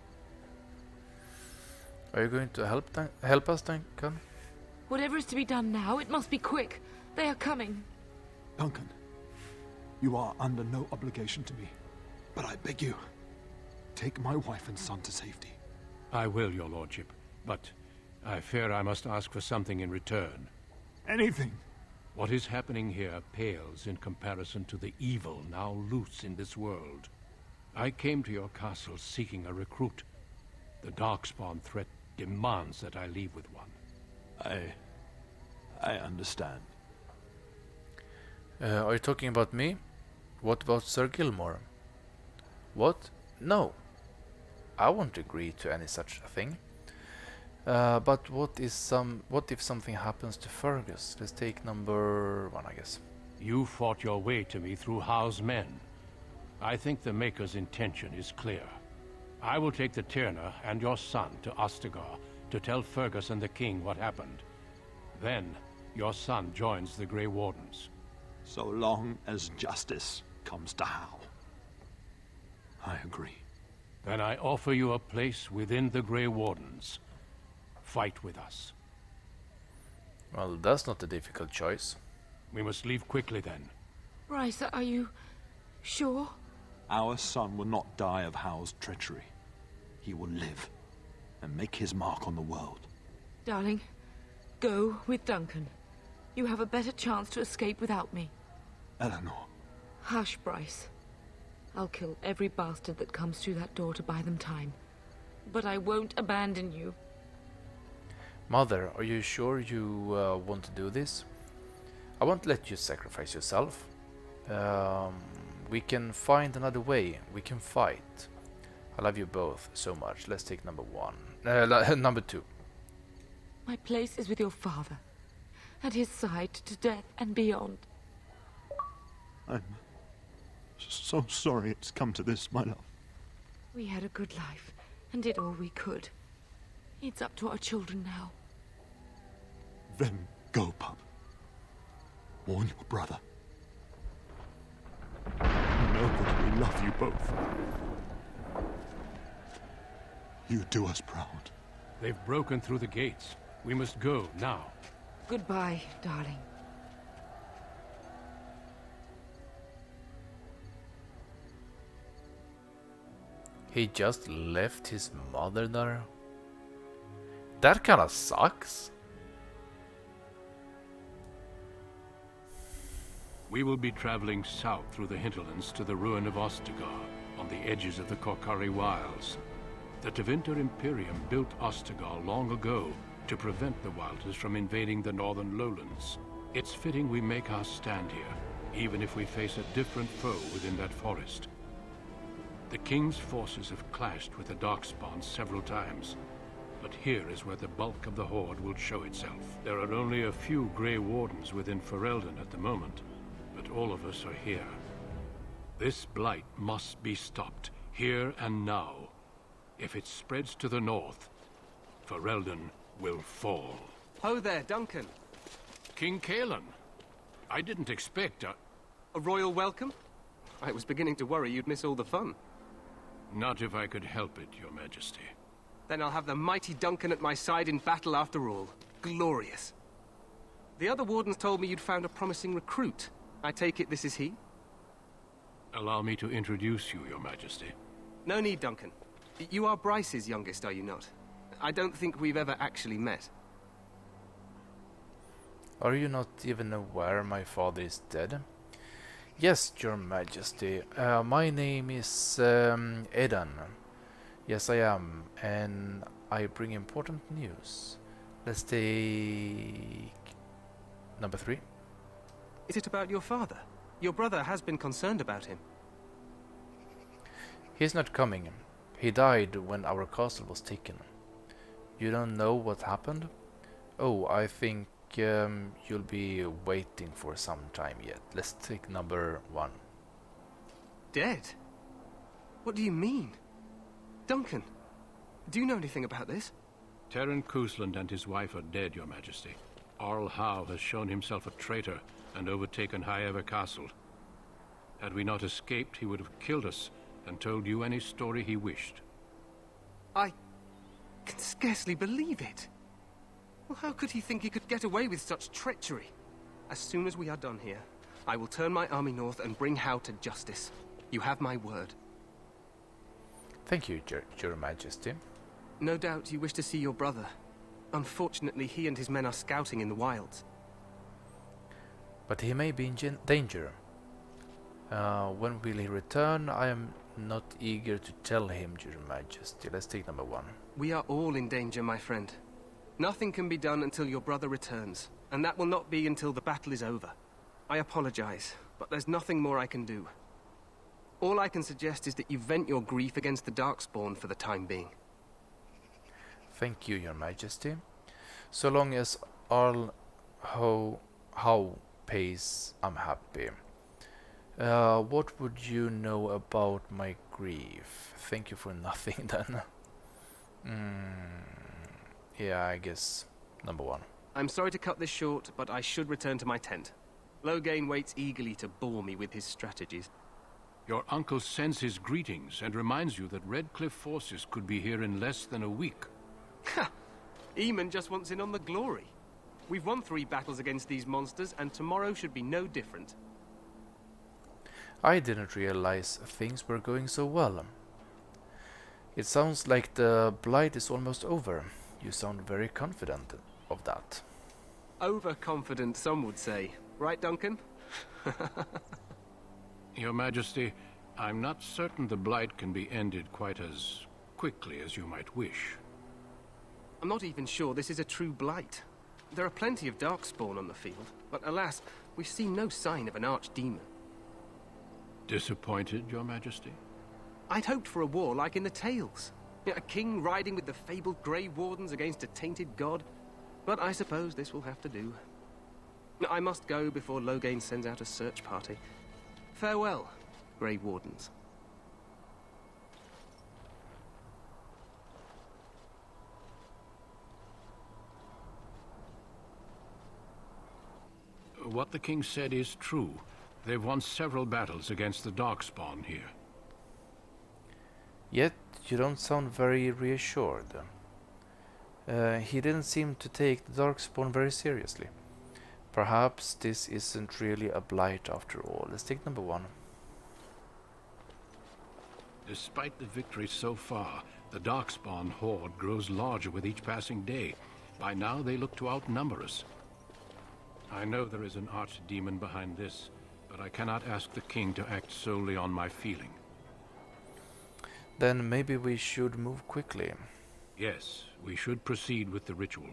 Are you going to help us, Duncan? Whatever is to be done now, it must be quick. They are coming. Duncan, you are under no obligation to me, but I beg you, take my wife and son to safety. I will, your lordship, but I fear I must ask for something in return. Anything. What is happening here pales in comparison to the evil now loose in this world. I came to your castle seeking a recruit. The Darkspawn threat demands that I leave with one. I understand. Are you talking about me? What about Sir Gilmore? What? No. I won't agree to any such thing. But what if something happens to Fergus? Let's take number 1, I guess. You fought your way to me through Hal's men. I think the Maker's intention is clear. I will take the Tyrna and your son to Ostagar to tell Fergus and the king what happened. Then, your son joins the Grey Wardens. So long as justice comes to Hal. I agree. Then I offer you a place within the Grey Wardens. Fight with us. Well, that's not a difficult choice. We must leave quickly then. Bryce, are you sure? Our son will not die of Hal's treachery. He will live and make his mark on the world. Darling, go with Duncan. You have a better chance to escape without me. Eleanor. Hush, Bryce. I'll kill every bastard that comes through that door to buy them time. But I won't abandon you. Mother, are you sure you want to do this? I won't let you sacrifice yourself. We can find another way. We can fight. I love you both so much. Let's take number 1. Number 2. My place is with your father. At his side to death and beyond. I'm so sorry it's come to this, my love. We had a good life and did all we could. It's up to our children now. Then go, pup. Warn your brother. Know that we love you both. You do us proud. They've broken through the gates. We must go now. Goodbye, darling. He just left his mother there. That kinda sucks. We will be traveling south through the hinterlands to the ruin of Ostagar, on the edges of the Korcari Wilds. The Tevinter Imperium built Ostagar long ago to prevent the Wilders from invading the northern lowlands. It's fitting we make our stand here, even if we face a different foe within that forest. The King's forces have clashed with the Darkspawn several times, but here is where the bulk of the Horde will show itself. There are only a few Grey Wardens within Ferelden at the moment, but all of us are here. This blight must be stopped, here and now. If it spreads to the north, Ferelden will fall. Ho there, Duncan. King Cailan. I didn't expect A royal welcome? I was beginning to worry you'd miss all the fun. Not if I could help it, Your Majesty. Then I'll have the mighty Duncan at my side in battle after all. Glorious. The other wardens told me you'd found a promising recruit. I take it this is he? Allow me to introduce you, Your Majesty. No need, Duncan. You are Bryce's youngest, are you not? I don't think we've ever actually met. Are you not even aware my father is dead? Yes, Your Majesty. My name is Edan. Yes, I am, and I bring important news. Let's take number 3. Is it about your father? Your brother has been concerned about him. He's not coming. He died when our castle was taken. You don't know what happened? Oh, I think you'll be waiting for some time yet. Let's take number 1. Dead? What do you mean? Duncan, do you know anything about this? Terran Cousland and his wife are dead, Your Majesty. Arl Howe has shown himself a traitor and overtaken Highever Castle. Had we not escaped, he would have killed us and told you any story he wished. I can scarcely believe it. Well, how could he think he could get away with such treachery? As soon as we are done here, I will turn my army north and bring Howe to justice. You have my word. Thank you, Your Majesty. No doubt you wish to see your brother. Unfortunately, he and his men are scouting in the wilds. But he may be in danger. When will he return? I am not eager to tell him, Your Majesty. Let's take number 1. We are all in danger, my friend. Nothing can be done until your brother returns, and that will not be until the battle is over. I apologize, but there's nothing more I can do. All I can suggest is that you vent your grief against the Darkspawn for the time being. Thank you, Your Majesty. So long as Arl Howe pays, I'm happy. What would you know about my grief? Thank you for nothing then. Yeah, I guess number 1. I'm sorry to cut this short, but I should return to my tent. Loghain waits eagerly to bore me with his strategies. Your uncle sends his greetings and reminds you that Redcliffe forces could be here in less than a week. Ha! Eamon just wants in on the glory. We've won 3 battles against these monsters, and tomorrow should be no different. I didn't realize things were going so well. It sounds like the Blight is almost over. You sound very confident of that. Overconfident, some would say. Right, Duncan? Your Majesty, I'm not certain the Blight can be ended quite as quickly as you might wish. I'm not even sure this is a true Blight. There are plenty of Darkspawn on the field, but alas, we've seen no sign of an archdemon. Disappointed, Your Majesty? I'd hoped for a war like in the tales. A king riding with the fabled Grey Wardens against a tainted god. But I suppose this will have to do. I must go before Loghain sends out a search party. Farewell, Grey Wardens. What the king said is true. They've won several battles against the Darkspawn here. Yet you don't sound very reassured. He didn't seem to take the Darkspawn very seriously. Perhaps this isn't really a Blight after all. Let's take number 1. Despite the victory so far, the Darkspawn horde grows larger with each passing day. By now they look to outnumber us. I know there is an archdemon behind this, but I cannot ask the king to act solely on my feeling. Then maybe we should move quickly. Yes, we should proceed with the ritual.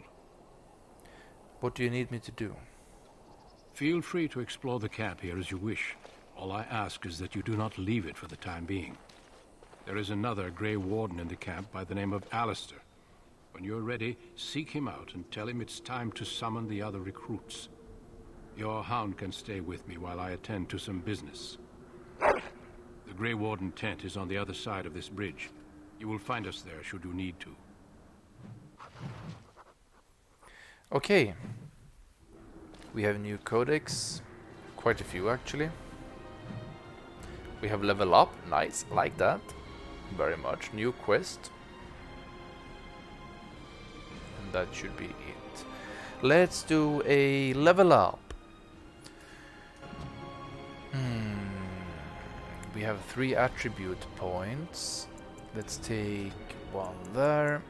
What do you need me to do? Feel free to explore the camp here as you wish. All I ask is that you do not leave it for the time being. There is another Grey Warden in the camp by the name of Alistair. When you're ready, seek him out and tell him it's time to summon the other recruits. Your hound can stay with me while I attend to some business. The Grey Warden tent is on the other side of this bridge. You will find us there should you need to. Okay. We have a new codex. Quite a few actually. We have level up. Nice. Like that. Very much. New quest. And that should be it. Let's do a level up. We have 3 attribute points. Let's take one there.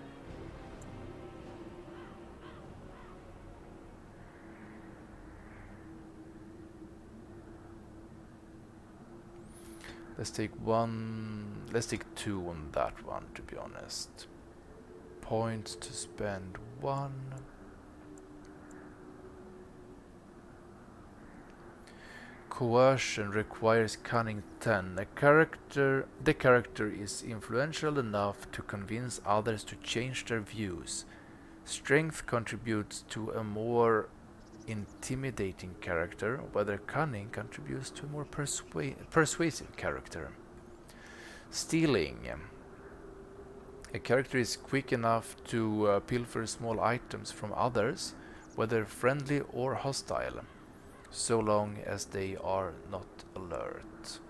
Let's take 2 on that one, to be honest. Points to spend 1. Coercion requires cunning 10. The character is influential enough to convince others to change their views. Strength contributes to a more intimidating character, whether cunning contributes to a more persuasive character. Stealing. A character is quick enough to pilfer small items from others, whether friendly or hostile, so long as they are not alert.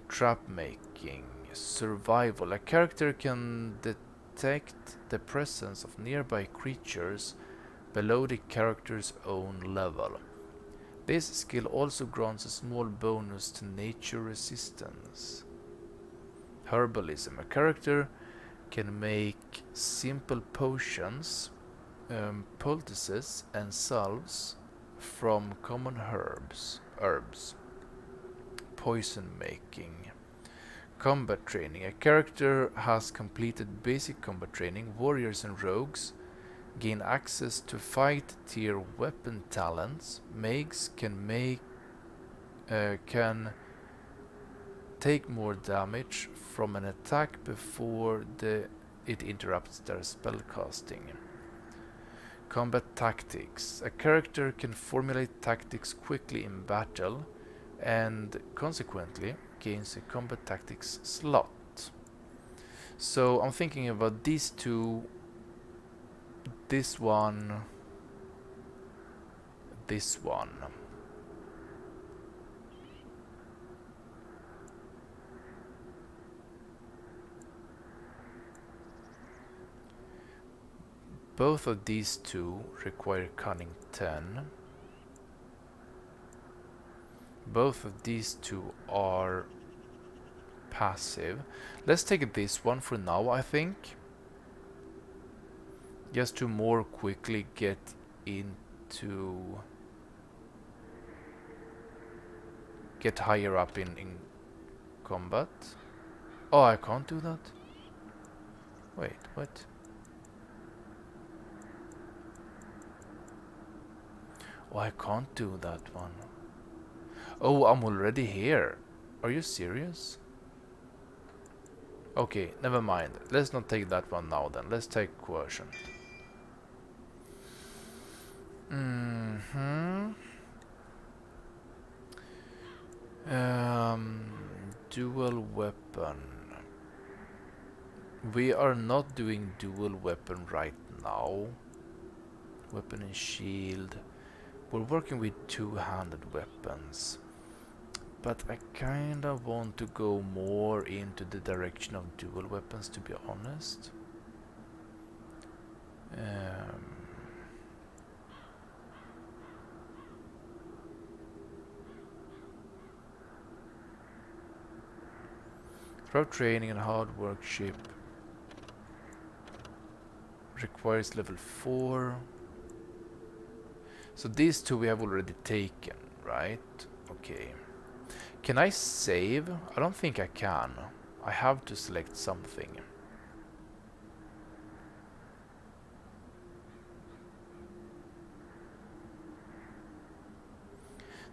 Trap making. Survival. A character can detect the presence of nearby creatures below the character's own level. This skill also grants a small bonus to nature resistance. Herbalism. A character can make simple potions, poultices and salves from common herbs. Poison making. Combat training. A character has completed basic combat training. Warriors and rogues gain access to fight tier weapon talents. Mages can take more damage from an attack before it interrupts their spellcasting. Combat tactics. A character can formulate tactics quickly in battle and consequently gains a combat tactics slot. So I'm thinking about these two, this one. Both of these two require cunning 10. Both of these two are passive. Let's take this one for now, I think. Just to more quickly get higher up in combat. Oh, I can't do that? Wait, what? Oh, I can't do that one. Oh, I'm already here. Are you serious? Okay, never mind. Let's not take that one now then. Let's take coercion. Dual weapon. We are not doing dual weapon right now. Weapon and shield. We're working with two-handed weapons. But I kinda want to go more into the direction of dual weapons, to be honest. Through training and hard workship requires level 4. So these two we have already taken, right? Okay. Can I save? I don't think I can. I have to select something.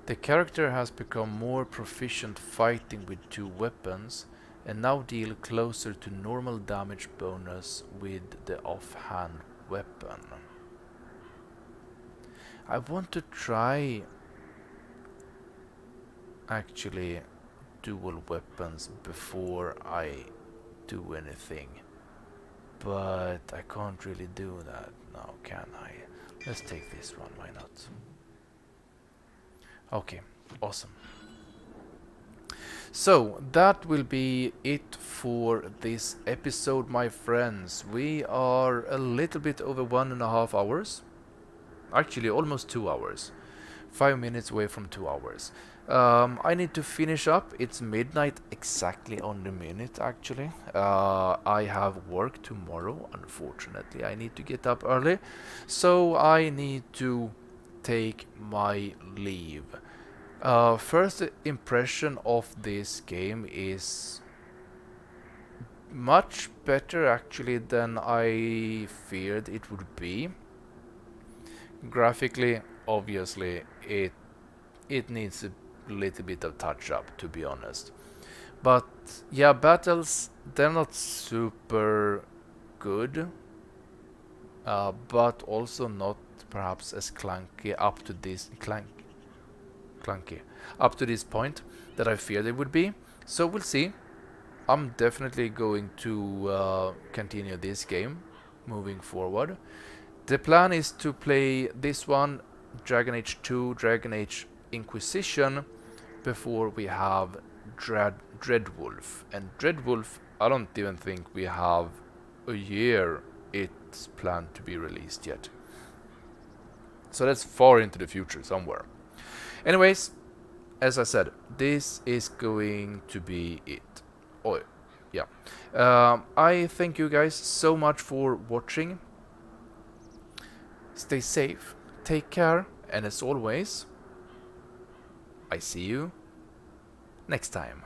The character has become more proficient fighting with two weapons and now deal closer to normal damage bonus with the offhand weapon. I want to try actually dual weapons before I do anything, but I can't really do that now, can I? Let's take this one, why not? Okay, awesome. So that will be it for this episode, my friends. We are a little bit over 1.5 hours. Actually, almost 2 hours. 5 minutes away from 2 hours. I need to finish up. It's midnight exactly on the minute, actually. I have work tomorrow, unfortunately. I need to get up early. So I need to take my leave. First impression of this game is much better actually than I feared it would be. Graphically, obviously, it needs a little bit of touch up, to be honest. But yeah, battles, they're not super good, but also not perhaps as clunky up to this up to this point that I feared it would be. So we'll see. I'm definitely going to continue this game moving forward. The plan is to play this one, Dragon Age 2, Dragon Age Inquisition, before we have Dreadwolf. And Dreadwolf, I don't even think we have a year it's planned to be released yet. So that's far into the future somewhere. Anyways, as I said, this is going to be it. Oh, yeah. I thank you guys so much for watching. Stay safe, take care, and as always, I see you next time.